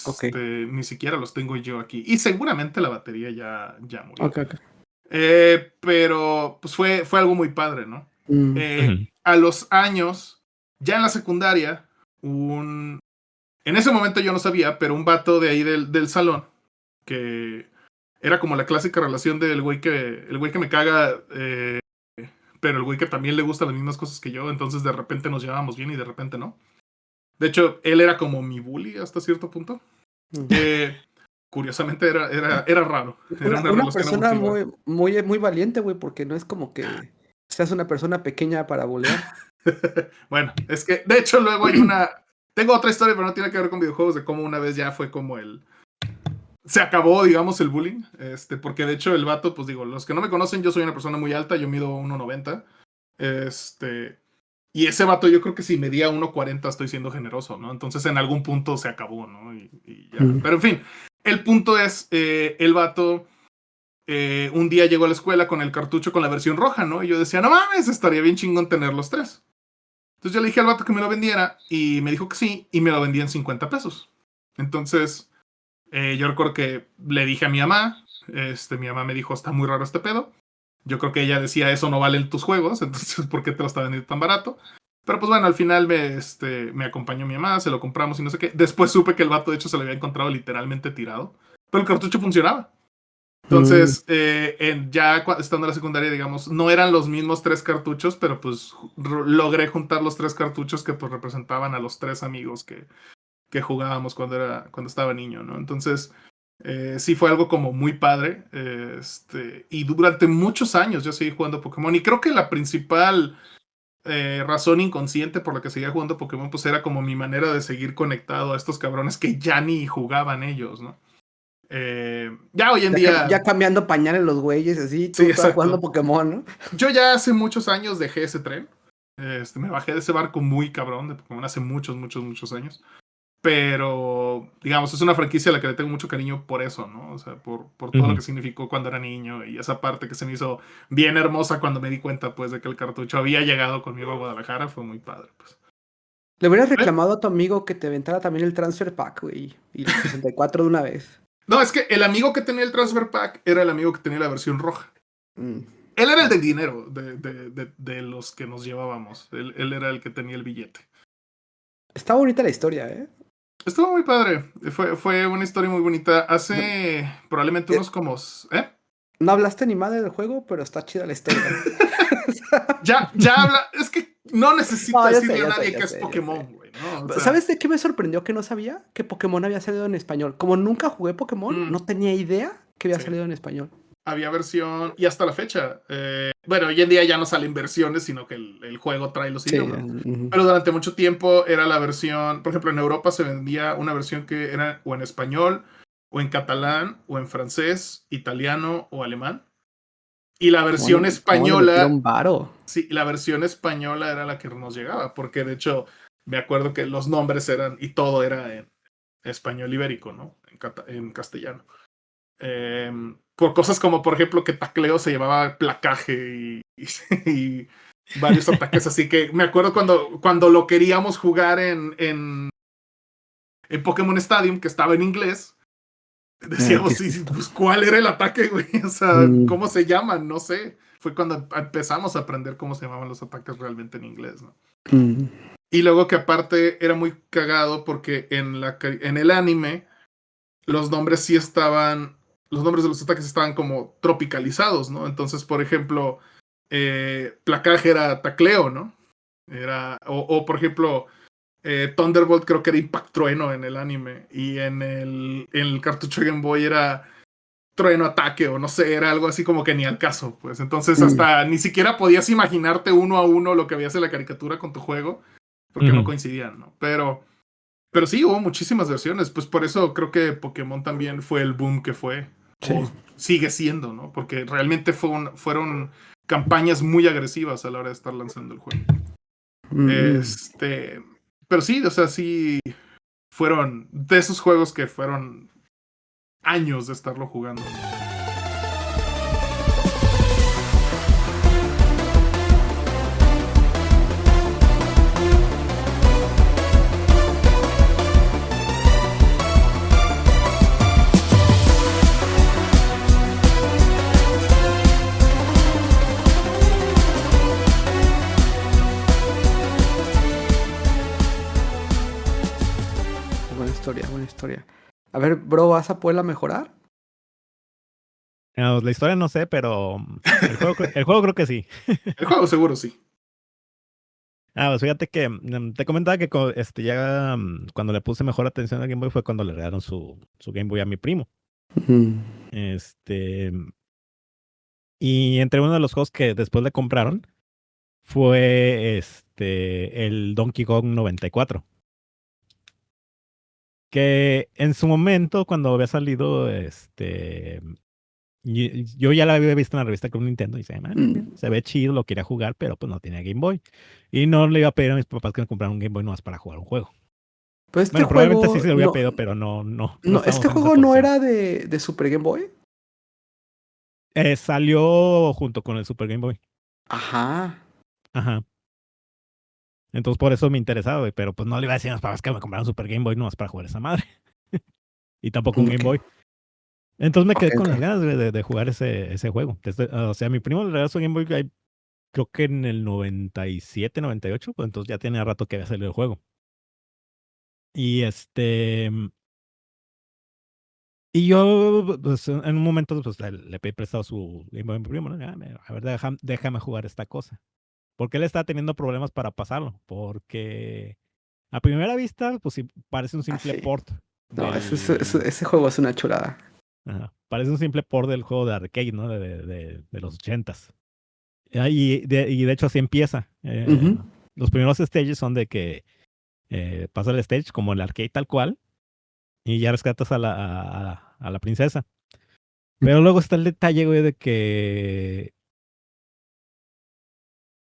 Ok. Ni siquiera los tengo yo aquí. Y seguramente la batería ya murió. Ok. Pero pues fue algo muy padre, ¿no? A los años, ya en la secundaria, en ese momento yo no sabía, pero un vato de ahí del salón, que era como la clásica relación del güey que me caga, pero el güey que también le gustan las mismas cosas que yo, entonces de repente nos llevábamos bien y de repente no. De hecho, él era como mi bully hasta cierto punto. Curiosamente era raro. Era Una persona muy valiente, güey, porque no es como que seas una persona pequeña para bolear. Bueno, es que de hecho luego tengo otra historia, pero no tiene que ver con videojuegos, de cómo una vez ya fue como se acabó, digamos, el bullying, porque de hecho el vato, pues digo, los que no me conocen, yo soy una persona muy alta, yo mido 1.90, y ese vato yo creo que si medía 1.40 estoy siendo generoso, ¿no? Entonces en algún punto se acabó, ¿no? Y ya. Pero en fin, el punto es, el vato un día llegó a la escuela con el cartucho con la versión roja, ¿no? Y yo decía, no mames, estaría bien chingón tener los tres. Entonces yo le dije al vato que me lo vendiera y me dijo que sí, y me lo vendía en 50 pesos. Entonces... yo recuerdo que le dije a mi mamá, mi mamá me dijo, está muy raro este pedo. Yo creo que ella decía, eso no valen tus juegos, entonces, ¿por qué te lo está vendiendo tan barato? Pero pues bueno, al final me acompañó mi mamá, se lo compramos y no sé qué. Después supe que el vato, de hecho, se lo había encontrado literalmente tirado. Pero el cartucho funcionaba. Entonces, ya estando en la secundaria, digamos, no eran los mismos 3 cartuchos, pero pues logré juntar los 3 cartuchos que pues representaban a los 3 amigos que jugábamos cuando estaba niño, ¿no? Entonces, sí fue algo como muy padre. Y durante muchos años yo seguí jugando Pokémon. Y creo que la principal razón inconsciente por la que seguía jugando Pokémon, pues era como mi manera de seguir conectado a estos cabrones que ya ni jugaban ellos, ¿no? Ya hoy en día... Ya cambiando pañales los güeyes, así, tú Sí, estás exacto. jugando Pokémon, ¿no? Yo ya hace muchos años dejé ese tren. Me bajé de ese barco muy cabrón de Pokémon hace muchos años. Pero, digamos, es una franquicia a la que le tengo mucho cariño por eso, ¿no? O sea, por todo lo que significó cuando era niño y esa parte que se me hizo bien hermosa cuando me di cuenta, pues, de que el cartucho había llegado conmigo a Guadalajara, fue muy padre, pues. Le hubieras reclamado a tu amigo que te aventara también el transfer pack, güey, y el 64 de una vez. No, es que el amigo que tenía el transfer pack era el amigo que tenía la versión roja. Mm. Él era el de dinero de los que nos llevábamos. Él era el que tenía el billete. Está bonita la historia, ¿eh? Estuvo muy padre. Fue una historia muy bonita. Hace probablemente unos como... ¿Eh? No hablaste ni madre del juego, pero está chida la historia. Ya habla... Es que no necesito No, decirle a nadie que es Pokémon, güey, ¿no? O sea, ¿sabes de qué me sorprendió que no sabía? Que Pokémon había salido en español. Como nunca jugué Pokémon, no tenía idea que había salido en español. Había versión, y hasta la fecha. Bueno, hoy en día ya no salen versiones, sino que el juego trae los idiomas. Pero durante mucho tiempo era la versión, por ejemplo, en Europa se vendía una versión que era o en español, o en catalán, o en francés, italiano o alemán. Y la versión española... Sí, la versión española era la que nos llegaba, porque de hecho me acuerdo que los nombres eran, y todo era en español ibérico, ¿no? En castellano. Por cosas como, por ejemplo, que tacleo se llamaba placaje y varios ataques así que me acuerdo cuando lo queríamos jugar en Pokémon Stadium, que estaba en inglés, decíamos, pues, ¿cuál era el ataque, güey? O sea, ¿cómo se llaman? No sé. Fue cuando empezamos a aprender cómo se llamaban los ataques realmente en inglés, ¿no? Y luego que aparte era muy cagado porque en el anime los nombres sí estaban... Los nombres de los ataques estaban como tropicalizados, ¿no? Entonces, por ejemplo, placaje era tacleo, ¿no? O por ejemplo, Thunderbolt creo que era Impact Trueno en el anime. Y en el cartucho Game Boy era Trueno Ataque, o no sé, era algo así como que ni al caso, pues. Entonces, hasta ni siquiera podías imaginarte uno a uno lo que veías en la caricatura con tu juego, porque no coincidían, ¿no? Pero sí, hubo muchísimas versiones. Pues por eso creo que Pokémon también fue el boom que fue. Sí. O sigue siendo, ¿no? Porque realmente fueron campañas muy agresivas a la hora de estar lanzando el juego. Pero sí, o sea, sí fueron de esos juegos que fueron años de estarlo jugando. Buena historia. A ver, bro, ¿vas a poderla mejorar? No, la historia no sé, pero el juego creo que sí. El juego seguro sí. Pues fíjate que te comentaba que ya cuando le puse mejor atención al Game Boy fue cuando le regalaron su Game Boy a mi primo. Y entre uno de los juegos que después le compraron fue el Donkey Kong 94. Que en su momento, cuando había salido, yo ya la había visto en la revista con Nintendo y se ve chido, lo quería jugar, pero pues no tenía Game Boy. Y no le iba a pedir a mis papás que me compraran un Game Boy nomás para jugar un juego. Pues bueno, probablemente sí se lo hubiera pedido, pero no. ¿Este juego no era de Super Game Boy? Salió junto con el Super Game Boy. Ajá. Entonces por eso me interesaba, güey, pero pues no le iba a decir a mis papás que me compraran un Super Game Boy nomás para jugar esa madre. Y tampoco un Game Boy. Entonces me quedé con las ganas de jugar ese juego. O sea, mi primo le regaló su Game Boy, creo que en el 97, 98, pues entonces ya tenía rato que había salido el juego. Y y yo, pues, en un momento, pues, le pedí prestado su Game Boy a mi primo, ¿no? A ver, déjame jugar esta cosa. Porque él estaba teniendo problemas para pasarlo. Porque a primera vista, pues sí, parece un simple port. No, ese juego es una chulada. Parece un simple port del juego de arcade, ¿no? De los 80s. Y de hecho así empieza. Los primeros stages son de que pasa el stage como el arcade tal cual y ya rescatas a la princesa. Pero luego está el detalle, güey, de que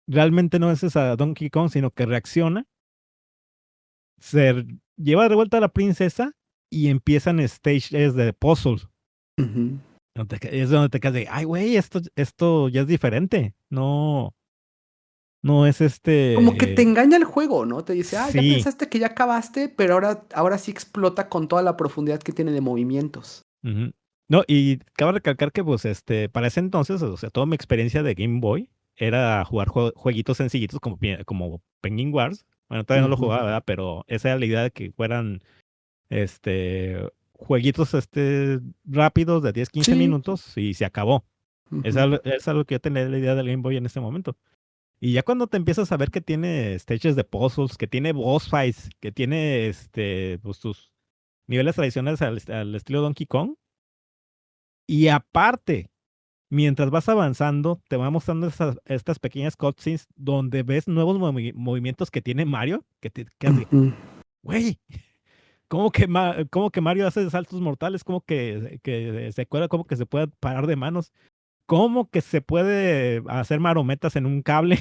realmente no es esa Donkey Kong, sino que reacciona, se lleva de vuelta a la princesa y empiezan stages de puzzle. Ujú. Es donde te quedas de, ay, güey, esto ya es diferente. No es Como que te engaña el juego, ¿no? Te dice, ya Sí. pensaste que ya acabaste, pero ahora sí explota con toda la profundidad que tiene de movimientos. Ujú. No, y cabe recalcar que, pues, para ese entonces, o sea, toda mi experiencia de Game Boy era jugar jueguitos sencillitos como Penguin Wars. Bueno, todavía no lo Ujú, jugaba, ¿verdad? Pero esa era la idea de que fueran, jueguitos, rápidos de 10, 15 sí. minutos y se acabó. Ujú, Es algo que yo tenía la idea del Game Boy en ese momento. Y ya cuando te empiezas a ver que tiene stages de puzzles, que tiene boss fights, que tiene, pues, tus niveles tradicionales al estilo Donkey Kong, y aparte, mientras vas avanzando, te va mostrando estas pequeñas cutscenes donde ves nuevos movimientos que tiene Mario, que te quedas de, ujú. güey, cómo que Mario hace saltos mortales? ¿Cómo que se acuerda? ¿Cómo que se puede parar de manos? ¿Cómo que se puede hacer marometas en un cable?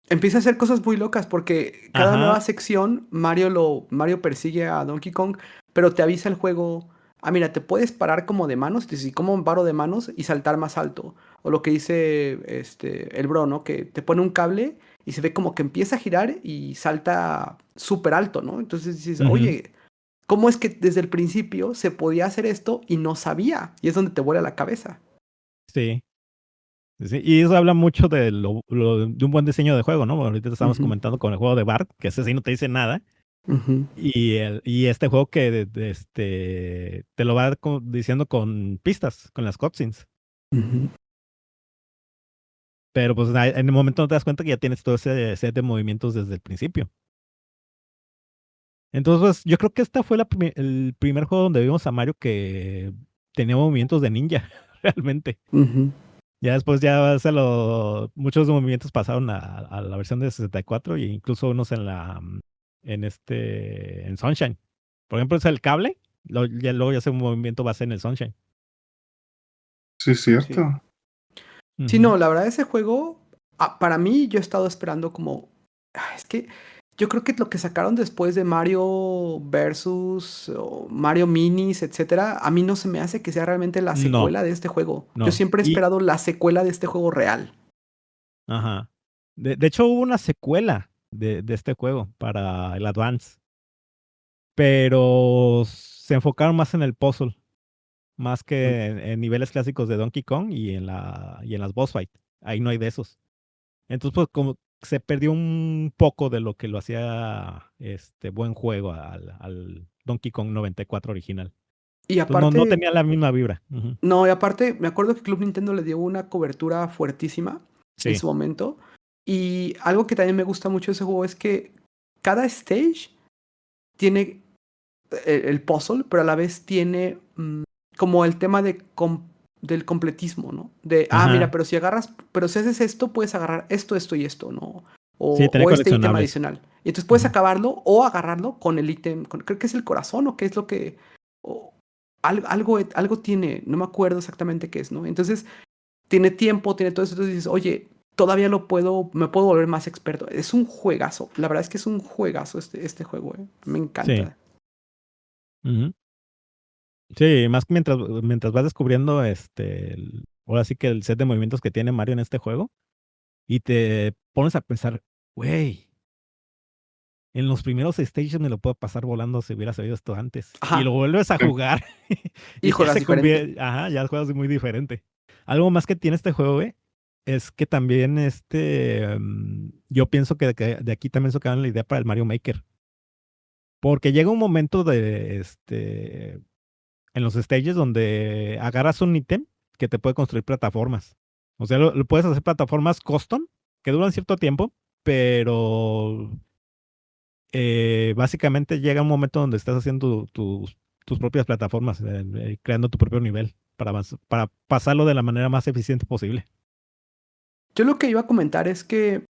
Empieza a hacer cosas muy locas porque cada nueva Ajá, sección Mario persigue a Donkey Kong, pero te avisa el juego, mira, te puedes parar como de manos, y como un varo de manos y saltar más alto. O lo que dice el bro, ¿no? Que te pone un cable y se ve como que empieza a girar y salta súper alto, ¿no? Entonces dices, ujú, oye, ¿cómo es que desde el principio se podía hacer esto y no sabía? Y es donde te vuela la cabeza. sí. Sí, y eso habla mucho de de un buen diseño de juego, ¿no? Bueno, ahorita estamos Ujú, comentando con el juego de Bart, que ese sí no te dice nada. ujú, Y este juego que te lo va diciendo con pistas, con las cutscenes. ujú. Pero pues en el momento no te das cuenta que ya tienes todo ese set de movimientos desde el principio. Entonces, pues, yo creo que esta fue el primer juego donde vimos a Mario que tenía movimientos de ninja, realmente. Ujú. Ya después muchos movimientos pasaron a la versión de 64 e incluso unos en Sunshine. Por ejemplo, es el cable, luego ya hace un movimiento base en el Sunshine. Sí, es Sí. cierto. Sí, Ujú. no, la verdad ese juego, para mí yo he estado esperando como, es que yo creo que lo que sacaron después de Mario versus o Mario Minis, etcétera, a mí no se me hace que sea realmente la No, secuela de este juego. Yo no. siempre he esperado la secuela de este juego real. Ajá. De hecho, hubo una secuela de este juego para el Advance, pero se enfocaron más en el puzzle, más Mm. que en niveles clásicos de Donkey Kong y en las boss fight. Ahí no hay de esos. Entonces, pues como se perdió un poco de lo que lo hacía este buen juego al Donkey Kong 94 original. Y Entonces no aparte, tenía la misma vibra. Ujú. no, y aparte, me acuerdo que Club Nintendo le dio una cobertura fuertísima en Sí. su momento. Y algo que también me gusta mucho de ese juego es que cada stage tiene el puzzle, pero a la vez tiene como el tema del completismo, ¿no? De, mira, Ajá. pero si haces esto, puedes agarrar esto, esto y esto, ¿no? Sí, tenía O este ítem coleccionables. adicional. Y entonces puedes Ujú. acabarlo o agarrarlo con el ítem, creo que es el corazón o qué es lo que... o algo tiene, no me acuerdo exactamente qué es, ¿no? Entonces tiene tiempo, tiene todo eso, entonces dices, oye, todavía me puedo volver más experto. Es un juegazo, la verdad es que es un juegazo este juego, ¿eh? Me Sí. encanta. Ujú. Sí, más que mientras vas descubriendo ahora sí que el set de movimientos que tiene Mario en este juego, y te pones a pensar, güey, en los primeros stages me lo puedo pasar volando si hubiera sabido esto antes. Y lo Ajá, vuelves a Sí. jugar y y ya juegas se diferente. convierte, ajá, ya el juego es muy diferente. Algo más que tiene este juego, güey, es que también yo pienso que de aquí también sacaron la idea para el Mario Maker. Porque llega un momento en los stages donde agarras un ítem que te puede construir plataformas. O sea, lo puedes hacer plataformas custom que duran cierto tiempo, pero básicamente llega un momento donde estás haciendo tus propias plataformas, creando tu propio nivel para pasarlo de la manera más eficiente posible. Yo lo que iba a comentar es que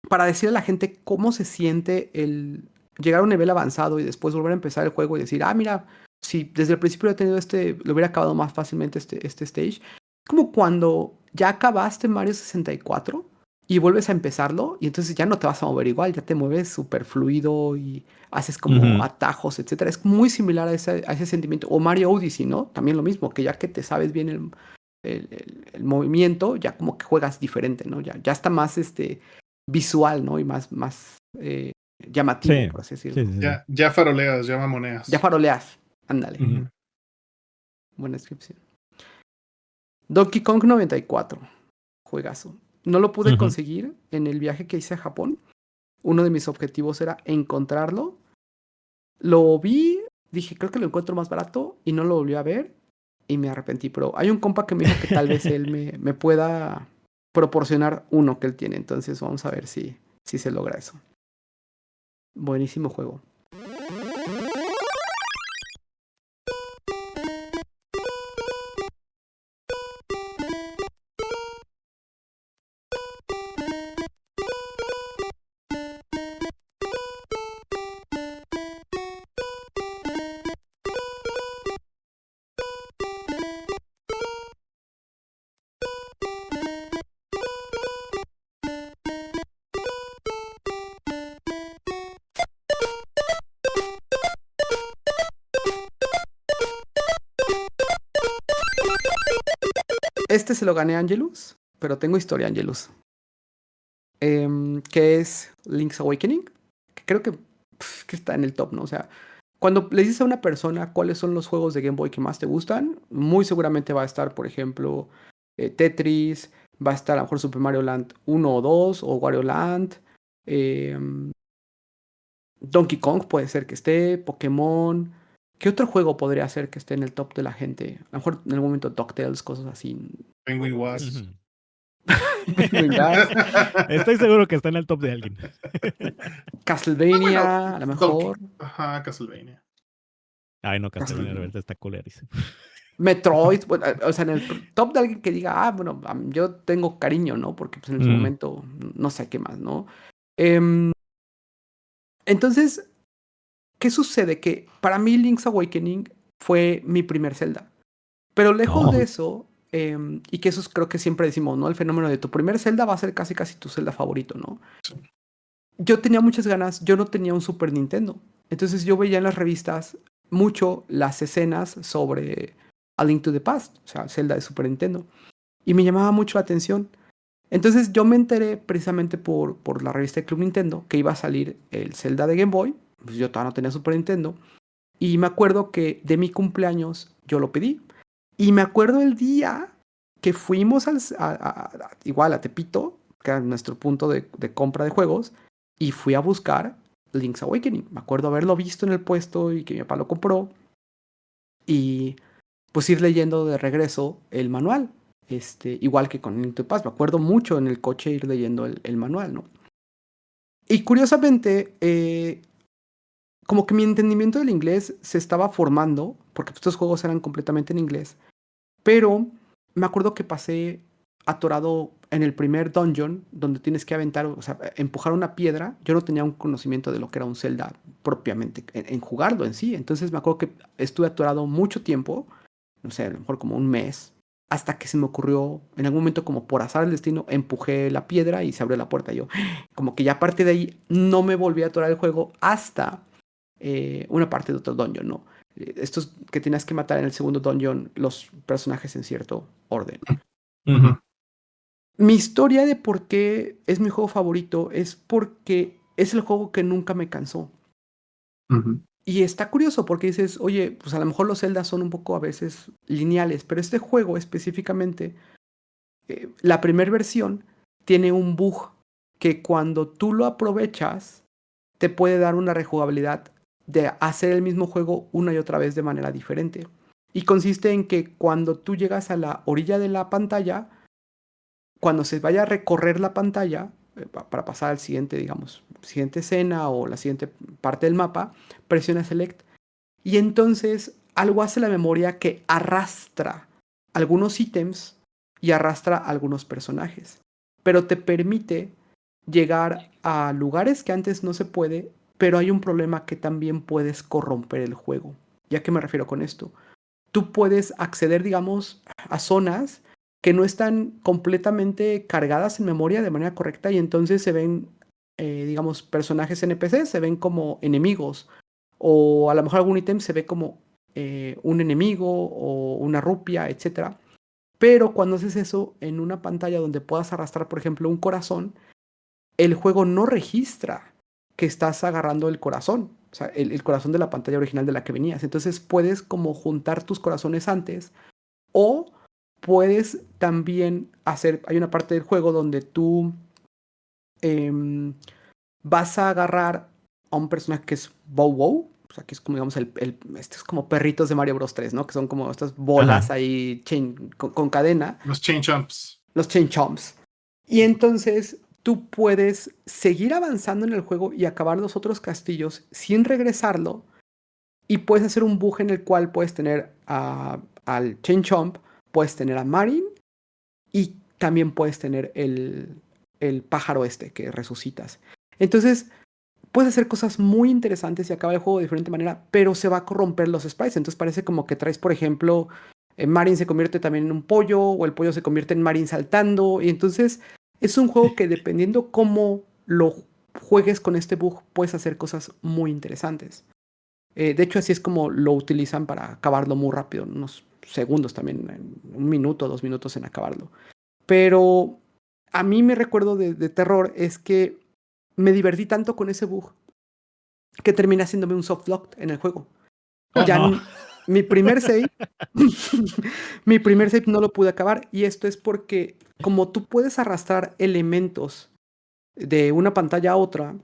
para decirle a la gente cómo se siente el llegar a un nivel avanzado y después volver a empezar el juego y decir, mira, si desde el principio hubiera tenido lo hubiera acabado más fácilmente este stage. Es como cuando ya acabaste Mario 64 y vuelves a empezarlo y entonces ya no te vas a mover igual, ya te mueves súper fluido y haces como atajos, etcétera. Es muy similar a ese sentimiento. O Mario Odyssey, ¿no? También lo mismo, que ya que te sabes bien el movimiento, ya como que juegas diferente, ¿no? Ya está más visual, ¿no? Y más llamativo, Sí, por así decirlo. sí. Ya faroleas, ya mamoneas. Ya faroleas, ándale. Ujú. Buena descripción. Donkey Kong 94, juegazo. No lo pude Ujú. conseguir en el viaje que hice a Japón. Uno de mis objetivos era encontrarlo. Lo vi, dije, creo que lo encuentro más barato y no lo volví a ver y me arrepentí. Pero hay un compa que me dijo que tal vez él me pueda proporcionar uno que él tiene. Entonces vamos a ver si se logra eso. Buenísimo juego. Este se lo gané a Angelus, pero tengo historia, Angelus. Que es Link's Awakening. Que creo que está en el top, ¿no? O sea, cuando le dices a una persona cuáles son los juegos de Game Boy que más te gustan, muy seguramente va a estar, por ejemplo, Tetris, va a estar a lo mejor Super Mario Land 1 o 2, o Wario Land, Donkey Kong puede ser que esté, Pokémon. ¿Qué otro juego podría ser que esté en el top de la gente? A lo mejor en algún momento DuckTales, cosas así. Penguin Was. Ujú. Penguin Blast, Estoy seguro que está en el top de alguien. Castlevania, a lo mejor. Ajá, Castlevania. Ay, no, Castlevania Rebelde está culerísimo. Metroid, bueno, o sea, en el top de alguien que diga, bueno, yo tengo cariño, ¿no? Porque pues en ese momento no sé qué más, ¿no? Entonces, ¿qué sucede? Que para mí Link's Awakening fue mi primer Zelda. Pero lejos de eso, y que eso creo que siempre decimos, ¿no? El fenómeno de tu primer Zelda va a ser casi tu Zelda favorito, ¿no? Sí. Yo tenía muchas ganas, yo no tenía un Super Nintendo. Entonces yo veía en las revistas mucho las escenas sobre A Link to the Past, o sea, Zelda de Super Nintendo. Y me llamaba mucho la atención. Entonces yo me enteré precisamente por la revista de Club Nintendo que iba a salir el Zelda de Game Boy. Pues yo todavía no tenía Super Nintendo. Y me acuerdo que de mi cumpleaños yo lo pedí. Y me acuerdo el día que fuimos igual a Tepito, que era nuestro punto de compra de juegos, y fui a buscar Link's Awakening. Me acuerdo haberlo visto en el puesto y que mi papá lo compró. Y pues ir leyendo de regreso el manual. Igual que con Link to the Past. Me acuerdo mucho en el coche ir leyendo el manual, ¿no? Y curiosamente, como que mi entendimiento del inglés se estaba formando, porque estos juegos eran completamente en inglés. Pero me acuerdo que pasé atorado en el primer dungeon, donde tienes que aventar, o sea, empujar una piedra. Yo no tenía un conocimiento de lo que era un Zelda propiamente, en jugarlo en sí. Entonces me acuerdo que estuve atorado mucho tiempo, no sé, a lo mejor como un mes, hasta que se me ocurrió, en algún momento como por azar del destino, empujé la piedra y se abrió la puerta. Yo, como que ya a partir de ahí, no me volví a atorar el juego hasta una parte de otro dungeon, ¿no? Estos que tenías que matar en el segundo dungeon los personajes en cierto orden. Ujú. Mi historia de por qué es mi juego favorito es porque es el juego que nunca me cansó. Ujú. Y está curioso porque dices, oye, pues a lo mejor los Zelda son un poco a veces lineales, pero este juego específicamente, la primera versión tiene un bug que cuando tú lo aprovechas, te puede dar una rejugabilidad de hacer el mismo juego una y otra vez de manera diferente. Y consiste en que cuando tú llegas a la orilla de la pantalla, cuando se vaya a recorrer la pantalla, para pasar al siguiente, digamos, siguiente escena o la siguiente parte del mapa, presiona Select. Y entonces algo hace la memoria que arrastra algunos ítems y arrastra algunos personajes. Pero te permite llegar a lugares que antes no se puede, pero hay un problema que también puedes corromper el juego. ¿Ya qué me refiero con esto? Tú puedes acceder, digamos, a zonas que no están completamente cargadas en memoria de manera correcta y entonces se ven, digamos, personajes NPC, se ven como enemigos o a lo mejor algún ítem se ve como un enemigo o una rupia, etcétera. Pero cuando haces eso en una pantalla donde puedas arrastrar, por ejemplo, un corazón, el juego no registra que estás agarrando el corazón, o sea, el corazón de la pantalla original de la que venías. Entonces puedes como juntar tus corazones antes o puedes también hacer, hay una parte del juego donde tú vas a agarrar a un personaje que es Bow Wow, o sea, que es como, digamos, estos como perritos de Mario Bros. 3, ¿no? Que son como estas bolas Ajá. ahí con cadena, Los Chain Chomps. los Chain Chomps. Y entonces tú puedes seguir avanzando en el juego y acabar los otros castillos sin regresarlo. Y puedes hacer un bug en el cual puedes tener al Chain Chomp, puedes tener a Marin y también puedes tener el pájaro este que resucitas. Entonces, puedes hacer cosas muy interesantes y acaba el juego de diferente manera, pero se va a corromper los sprites. Entonces parece como que traes, por ejemplo, Marin se convierte también en un pollo, o el pollo se convierte en Marin saltando. Y entonces es un juego que dependiendo cómo lo juegues con este bug, puedes hacer cosas muy interesantes. De hecho, así es como lo utilizan para acabarlo muy rápido, unos segundos también, en 1 minuto, 2 minutos en acabarlo. Pero a mí me recuerdo de terror es que me divertí tanto con ese bug que terminé haciéndome un soft lock en el juego. Oh, Ya no. mi primer save, mi primer save no lo pude acabar y esto es porque como tú puedes arrastrar elementos de una pantalla a otra,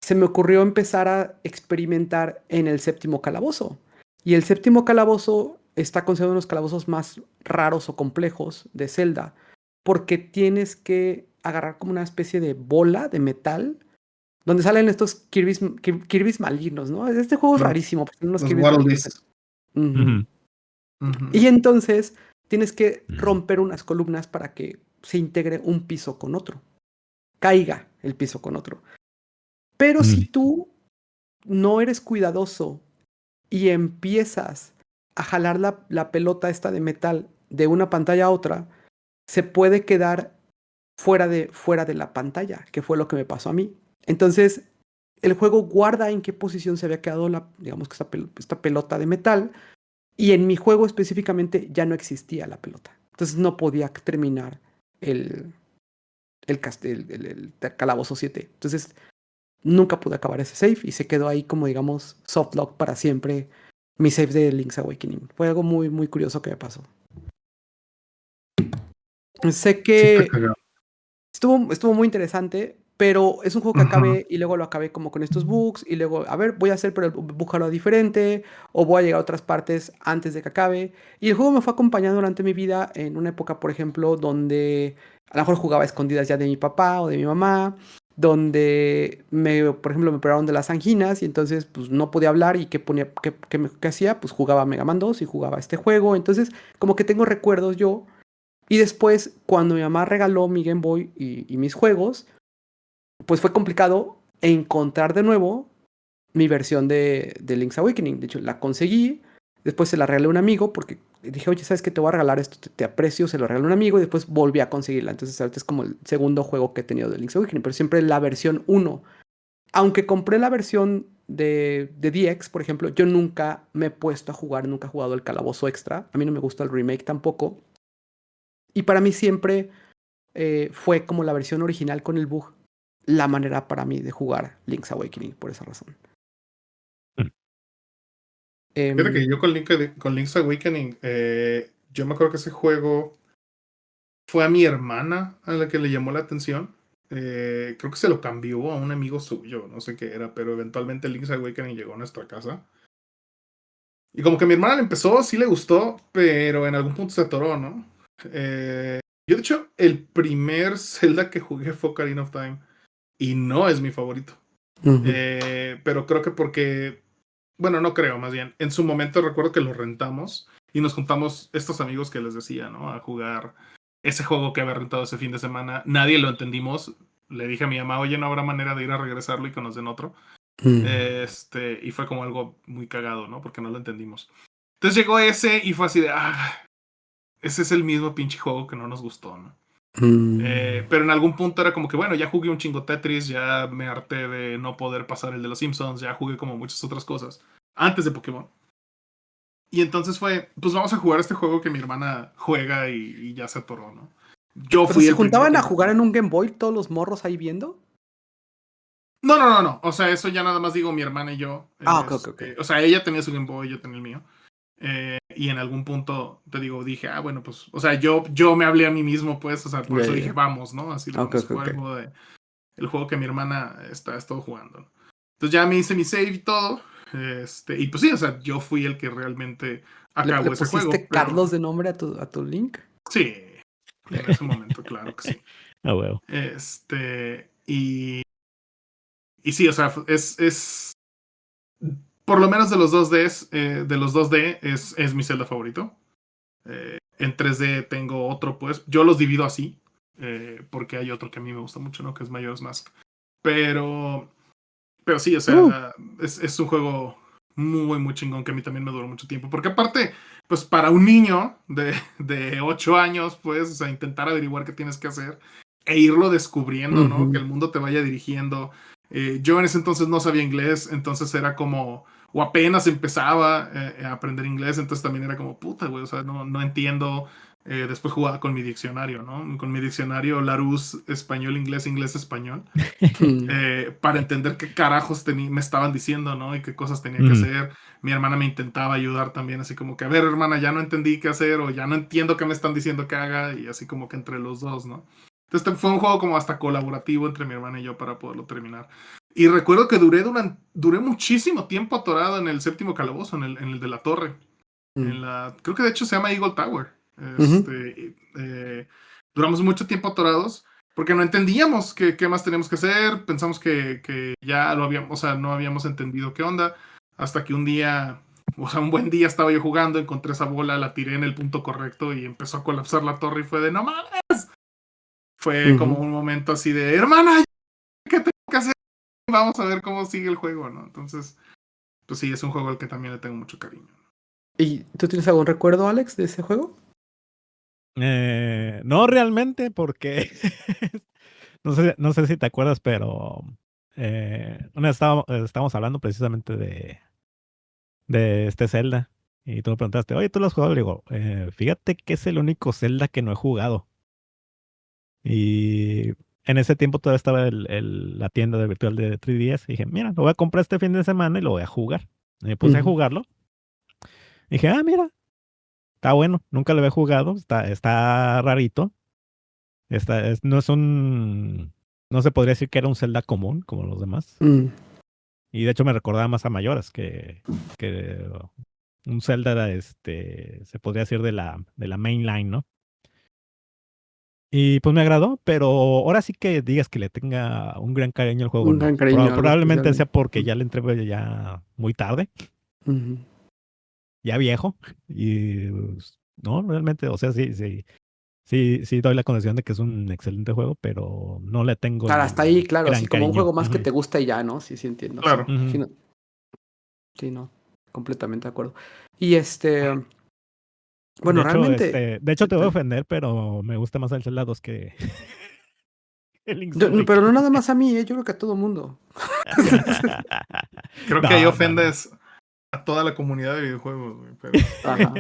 se me ocurrió empezar a experimentar en el séptimo calabozo. Y el séptimo calabozo está considerado uno de los calabozos más raros o complejos de Zelda, porque tienes que agarrar como una especie de bola de metal donde salen estos Kirby's malignos, ¿no? Este juego es Los, rarísimo, porque son unos los Kirby's Waddle malignos. Dees. Ujú. Ujú. Y entonces tienes que Ujú. romper unas columnas para que se integre un piso con otro. Caiga el piso con otro. Pero si Ujú. tú no eres cuidadoso y empiezas a jalar la pelota esta de metal de una pantalla a otra, se puede quedar fuera de la pantalla, que fue lo que me pasó a mí. Entonces, el juego guarda en qué posición se había quedado digamos que esta pelota de metal, y en mi juego específicamente ya no existía la pelota. Entonces no podía terminar el, el calabozo 7. Entonces nunca pude acabar ese save y se quedó ahí como, digamos, softlock para siempre mi save de Link's Awakening. Fue algo muy, muy curioso que me pasó. Sé Sí, está que cagado. estuvo muy interesante, pero es un juego que Ujú. acabé y luego lo acabé como con estos bugs y luego, a ver, voy a hacer pero el bug ahora diferente o voy a llegar a otras partes antes de que acabe. Y el juego me fue acompañando durante mi vida en una época, por ejemplo, donde a lo mejor jugaba a escondidas ya de mi papá o de mi mamá, donde por ejemplo, me operaron de las anginas y entonces pues no podía hablar y ¿qué hacía? Pues jugaba Mega Man 2 y jugaba este juego. Entonces, como que tengo recuerdos yo. Y después, cuando mi mamá regaló mi Game Boy y mis juegos, pues fue complicado encontrar de nuevo mi versión de Link's Awakening. De hecho, la conseguí, después se la regalé a un amigo porque dije, oye, ¿sabes qué? Te voy a regalar esto, te aprecio, se lo regalé a un amigo y después volví a conseguirla. Entonces, ahorita es como el segundo juego que he tenido de Link's Awakening, pero siempre la versión 1. Aunque compré la versión de DX, por ejemplo, yo nunca me he puesto a jugar, nunca he jugado el calabozo extra. A mí no me gusta el remake tampoco. Y para mí siempre fue como la versión original con el bug, la manera para mí de jugar Link's Awakening, por esa razón. Fíjate que yo Em, con Link's Awakening, yo me acuerdo que ese juego fue a mi hermana a la que le llamó la atención. Creo que se lo cambió a un amigo suyo, no sé qué era, pero eventualmente Link's Awakening llegó a nuestra casa. Y como que mi hermana le empezó, sí le gustó, pero en algún punto se atoró, ¿no? Yo, de hecho, el primer Zelda que jugué fue Ocarina of Time y no es mi favorito. uh-huh. Pero creo que porque, bueno, no creo, más bien. En su momento recuerdo que lo rentamos y nos juntamos estos amigos que les decía, ¿no? A jugar ese juego que había rentado ese fin de semana. Nadie lo entendimos. Le dije a mi mamá, oye, no habrá manera de ir a regresarlo y que nos den otro. Y fue como algo muy cagado, ¿no? Porque no lo entendimos. Entonces llegó ese y fue así de, ese es el mismo pinche juego que no nos gustó, ¿no? Mm. Pero en algún punto era como que, bueno, ya jugué un chingo Tetris, ya me harté de no poder pasar el de los Simpsons, ya jugué como muchas otras cosas antes de Pokémon. Y entonces fue, pues vamos a jugar este juego que mi hermana juega y ya se atoró, ¿no? Yo O sea, fui ¿se el primero juntaban que a lo jugar jugué. en un Game Boy todos los morros ahí viendo? No. O sea, eso ya nada más digo mi hermana y yo. Ah, ok. O sea, ella tenía su Game Boy, yo tenía el mío. Y en algún punto, te digo, dije, bueno, pues, o sea, yo me hablé a mí mismo, pues, o sea, por Ya, eso ya, dije, ya. vamos, ¿no? Así lo Ok, vamos a jugar el juego que mi hermana está estado jugando. ¿No? Entonces ya me hice mi save y todo. Y pues sí, o sea, yo fui el que realmente ¿Le acabó ese juego, pusiste pero Carlos de nombre a tu Link? sí, en ese momento, claro que sí. Ah, huevo. Y sí, o sea, es por lo menos de los 2Ds, de los 2D es mi Zelda favorito. En 3D tengo otro, pues. Yo los divido así. Porque hay otro que a mí me gusta mucho, ¿no? Que es Majora's Mask. Pero sí, o sea, es un juego muy chingón que a mí también me duró mucho tiempo. Porque aparte, pues para un niño de 8 años, pues, o sea, intentar averiguar qué tienes que hacer e irlo descubriendo, ¿no? Que el mundo te vaya dirigiendo. Yo en ese entonces no sabía inglés, entonces era como, o apenas empezaba a aprender inglés, entonces también era como, puta, güey, o sea, no entiendo. Después jugaba con mi diccionario, ¿no? Con mi diccionario Larousse español, inglés, inglés, español. Para entender qué carajos me estaban diciendo, ¿no? Y qué cosas tenía que hacer. Mi hermana me intentaba ayudar también, así como que, a ver, hermana, ya no entendí qué hacer o ya no entiendo qué me están diciendo que haga y así como que entre los dos, ¿no? Entonces fue un juego como hasta colaborativo entre mi hermana y yo para poderlo terminar. Y recuerdo que duré muchísimo tiempo atorado en el séptimo calabozo, en el de la torre. Creo que de hecho se llama Eagle Tower. Duramos mucho tiempo atorados porque no entendíamos qué más teníamos que hacer. Pensamos que ya lo habíamos, o sea, no habíamos entendido qué onda. Hasta que un día, o sea, un buen día estaba yo jugando, encontré esa bola, la tiré en el punto correcto y empezó a colapsar la torre y fue de no mames. Fue como un momento así de hermana, ¿qué tengo que hacer? Vamos a ver cómo sigue el juego, ¿no? Entonces, pues sí, es un juego al que también le tengo mucho cariño. ¿Y tú tienes algún recuerdo, Alex, de ese juego? No realmente, porque no sé si te acuerdas, pero una vez estábamos hablando precisamente de este Zelda. Y tú me preguntaste, oye, ¿tú lo has jugado? Le digo, fíjate que es el único Zelda que no he jugado. Y en ese tiempo todavía estaba la tienda de virtual de 3DS. Y dije, mira, lo voy a comprar este fin de semana y lo voy a jugar. Y me puse a jugarlo. Y dije, mira, está bueno. Nunca lo había jugado. Está rarito. No es no se podría decir que era un Zelda común como los demás. Y de hecho me recordaba más a Mayoras que un Zelda era se podría decir de la main line, ¿no? Y pues me agradó, pero ahora sí que digas que le tenga un gran cariño al juego, Un no. gran cariño, algo Probablemente especial. sea porque ya le entré ya muy tarde, ya viejo. Y pues, no, realmente, o sea, sí doy la condición de que es un excelente juego, pero no le tengo Claro, hasta ahí, el claro, gran así como un cariño. juego más que te gusta y ya, ¿no? Sí, entiendo. Claro. Sí, sí, no, completamente de acuerdo. Y bueno, realmente. De hecho te voy a ofender, pero me gusta más el Zelda 2 que el Link's Pero no Awakening. nada más a mí, yo creo que a todo mundo. Creo que ahí ofendes a toda la comunidad de videojuegos, güey, pero... Ajá.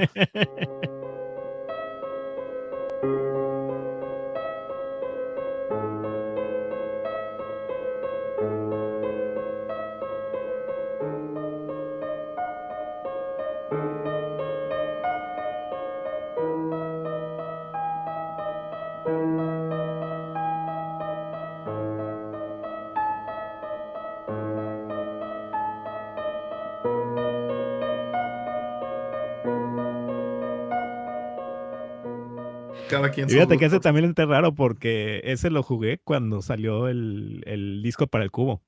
Cada quien Y sus fíjate que ese gustos. también está raro porque ese lo jugué cuando salió el disco para el cubo.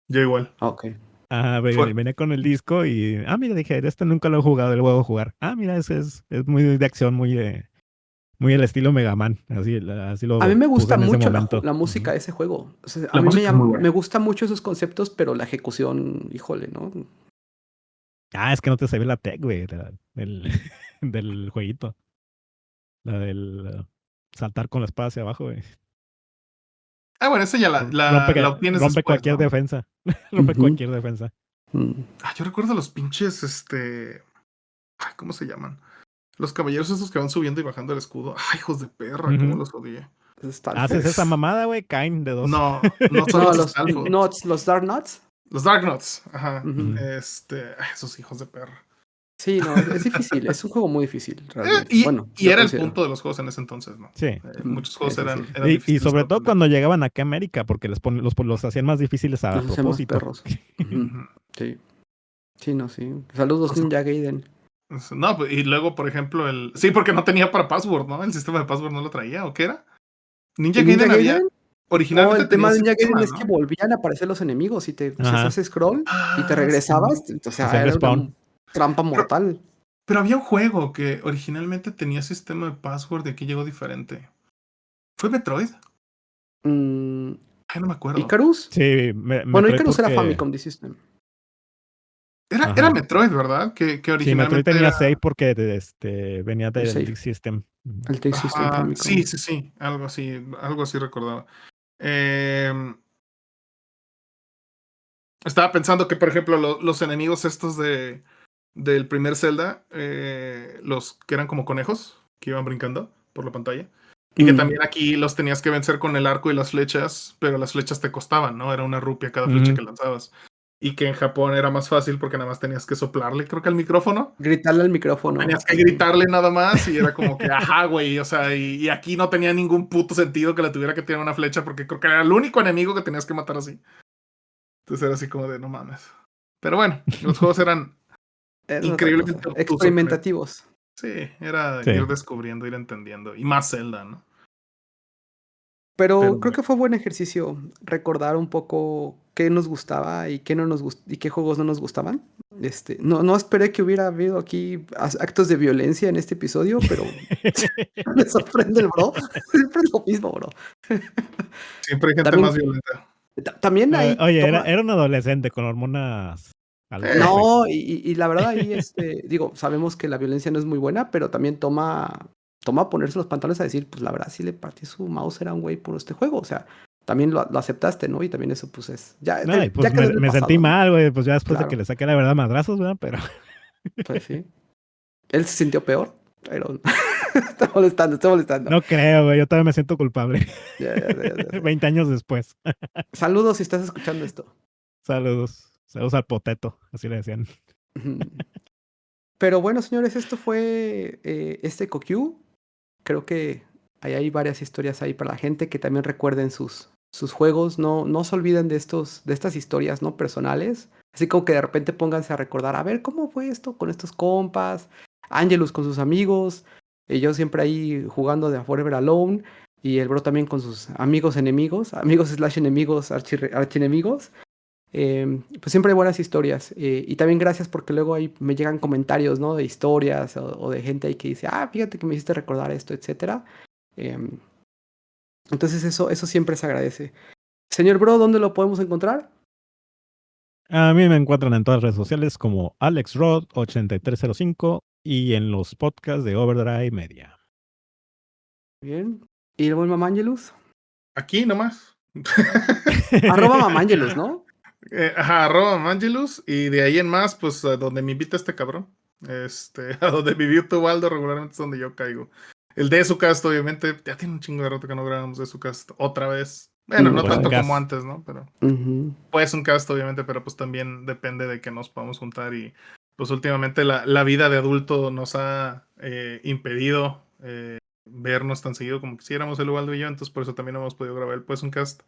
Yo igual. Ok. Venía con el disco y, mira, dije, este nunca lo he jugado, el voy a jugar. Mira, ese es muy de acción, muy el estilo Mega Man. Así A mí lo me puse gusta en ese mucho momento. la música de ese juego. O sea, a La mí música es muy me buena. gustan mucho esos conceptos, pero la ejecución, híjole, ¿no? Es que no te sabía la tech, güey, del jueguito. La del saltar con la espada hacia abajo, güey. Ah, bueno, esa ya la obtienes Rompe después, cualquier ¿no? defensa. Rompe Ujú. cualquier defensa. Yo recuerdo los pinches, ¿cómo se llaman? Los caballeros esos que van subiendo y bajando el escudo. Ay, hijos de perra, cómo Ujú. los odié. Haces esa Stalfos. mamada, güey, caen de dos. No son No, los los Stalfos. Nuts, los Dark Nuts. Los Darknuts, ajá. Ujú. Ujú. Esos hijos de perra. Sí, no, es difícil. Es un juego muy difícil, realmente. Y Bueno, y yo era el considero. punto de los juegos en ese entonces, ¿no? Sí. Muchos juegos Eso sí. eran Y difíciles sobre de todo aprender. cuando llegaban acá a América, porque los hacían más difíciles a Los hacen más propósito. perros. Ujú. Ujú. Sí. Sí, no, sí. Saludos, O sea, Ninja Gaiden. no, pues, y luego, por ejemplo, Sí, porque no tenía para password, ¿no? El sistema de password no lo traía, ¿o qué era? Ninja ¿El Ninja Gaiden había. Gaiden? No, Originalmente el tenía tema de ese Ninja Gaiden sistema, es que ¿no? volvían a aparecer los enemigos y te Ajá. hacías scroll y te regresabas. Sí. O sea, Hacían era una respawn. trampa Pero, mortal. pero había un juego que originalmente tenía sistema de password y aquí llegó diferente. ¿Fue Metroid? Mm, Ay, no me acuerdo. ¿Icarus? Sí, Bueno, Metroid Icarus era porque... Famicom System. Era Ajá. Metroid, ¿verdad? Que Sí, Metroid originalmente tenía era. 6 porque venía El del Disk Safe. System. Ujú. El Take System Ajá, sí, Famicom. sí, sí, algo así recordaba. Em, Estaba pensando que, por ejemplo, los enemigos estos del primer Zelda, los que eran como conejos, que iban brincando por la pantalla, y que también aquí los tenías que vencer con el arco y las flechas, pero las flechas te costaban, ¿no? Era una rupia cada flecha Ujú. que lanzabas. Y que en Japón era más fácil porque nada más tenías que soplarle, creo que al micrófono. Gritarle al O micrófono. tenías que gritarle nada más y era como que, ajá, güey, o sea, y aquí no tenía ningún puto sentido que le tuviera que tirar una flecha porque creo que era el único enemigo que tenías que matar así. Entonces era así como de, no mames. Pero bueno, los juegos eran Era otra cosa. increíblemente obtusos con eso. Experimentativos. Sí, era Sí. ir descubriendo, ir entendiendo. Y más Zelda, ¿no? Pero Pero creo bueno. que fue buen ejercicio recordar un poco qué nos gustaba y qué no nos y qué juegos no nos gustaban. No esperé que hubiera habido aquí actos de violencia en este episodio, pero me sorprende el bro. Siempre es lo mismo, bro. Siempre hay gente También, más violenta. también ahí Oye, toma. era un adolescente con hormonas al Eh, tope. No, y la verdad ahí, digo, sabemos que la violencia no es muy buena, pero también toma ponerse los pantalones a decir, pues la verdad sí le partí su mouse a un güey por este juego, o sea, también lo aceptaste, ¿no? Y también eso pues es, ya, No, y ya pues quedó en el me sentí pasado, ¿no? mal, güey, pues ya después de que Claro, le saqué la verdad madrazos, ¿verdad? Pero pues sí. Él se sintió peor, pero está molestando, está molestando. no creo, güey, yo todavía me siento culpable. Ya sé. 20 años después. Saludos si estás escuchando esto. Saludos. Saludos al poteto, así le decían. Pero bueno, señores, esto fue este CoQ. Creo que ahí hay varias historias ahí para la gente que también recuerden sus juegos. No se olviden de estas historias no personales. Así como que de repente pónganse a recordar, a ver, ¿cómo fue esto con estos compas? Angelus con sus amigos. Y yo siempre ahí jugando de A Forever Alone. Y el bro también con sus amigos enemigos. Amigos slash enemigos, archienemigos. Pues siempre hay buenas historias. Y también gracias porque luego ahí me llegan comentarios, ¿no? De historias o de gente ahí que dice, fíjate que me hiciste recordar esto, etcétera. Em, entonces eso siempre se agradece. Señor Bro, ¿dónde lo podemos encontrar? A mí me encuentran en todas las redes sociales como AlexRod8305 y en los podcasts de Overdrive Media. Bien. ¿Y el buen Mamangelus? Aquí nomás. Arroba Mamangelus, ¿no? Ajá, @Mangelus. Y de ahí en más, pues a donde me invita este cabrón. A donde vivió Ubaldo regularmente es donde yo caigo. El de Sucast, obviamente, ya tiene un chingo de rato que no grabamos de Sucast otra vez. Bueno, no Pues un tanto cast. como antes, ¿no? Pero pues un cast, obviamente, pero pues también depende de que nos podamos juntar. Y pues últimamente la vida de adulto nos ha impedido vernos tan seguido como quisiéramos el Ubaldo y yo. Entonces por eso también no hemos podido grabar el pues un cast.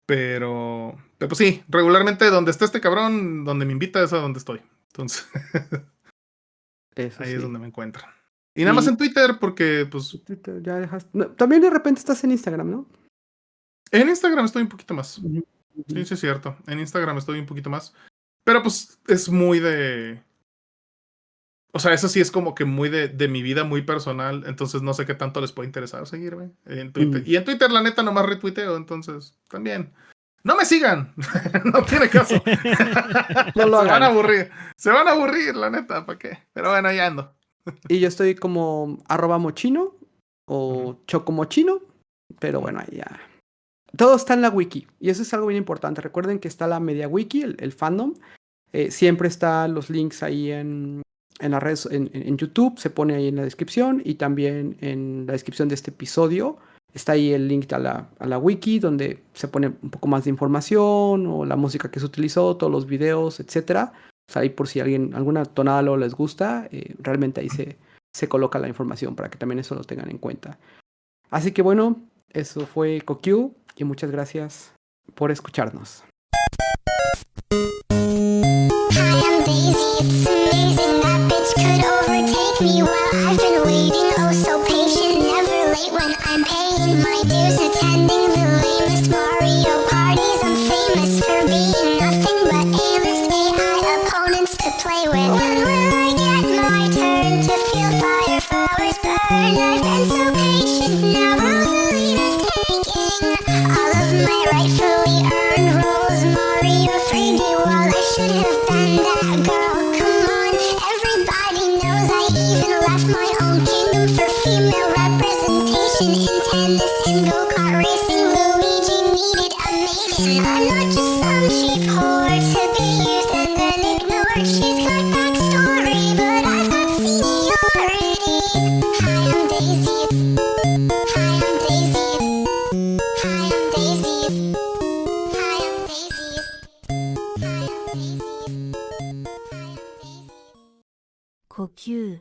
Pero pues sí, regularmente donde está este cabrón, donde me invita es a donde estoy. Entonces, Eso ahí sí. es donde me encuentran. Y nada más en Twitter, porque pues Twitter, ya dejaste. No, también de repente estás en Instagram, ¿no? en Instagram estoy un poquito más. Ujú. Sí, sí es cierto. En Instagram estoy un poquito más. Pero pues es muy de... O sea, eso sí es como que muy de mi vida, muy personal. Entonces no sé qué tanto les puede interesar seguirme en Twitter. Y en Twitter, la neta, nomás retuiteo. Entonces, también. No me sigan. No tiene caso. No lo Se van a hagan. aburrir. Se van a aburrir, la neta. ¿Para qué? Pero bueno, ya ando. Y yo estoy como @mochino o chocomochino, pero bueno, ahí ya. Todo está en la wiki y eso es algo bien importante. Recuerden que está la media wiki, el fandom. Siempre están los links ahí en las redes, en YouTube, se pone ahí en la descripción y también en la descripción de este episodio está ahí el link a la wiki donde se pone un poco más de información o la música que se utilizó, todos los videos, etcétera. O sea, ahí por si alguna tonada lo les gusta, realmente ahí se coloca la información para que también eso lo tengan en cuenta. Así que bueno, eso fue Kokyu y muchas gracias por escucharnos. Hi, I'm Daisy. It's amazing that bitch could overtake me while I've been waiting. Oh, so patient, never late when I'm paying my dues, attending the lamest Mario parties. I'm famous for being nothing but A-list AI opponents to play with. When will I get my turn to feel fire flowers burn? I've been so patient, now Rosalina's taking all of my rightfully earned roles. Mario 3D while I should have been that girl. Come on, everybody knows I even left my own kingdom for female representation in tennis and go-kart racing. Luigi needed a maiden. I'm not just some cheap whore to be used and then ignored. She's got backstory, but I've got seniority. Hi, I'm Daisy. Hi, I'm Daisy. Hi, I'm Daisy. Hi, I'm Daisy. Hi, I'm Daisy. Hi, I'm Daisy. 呼吸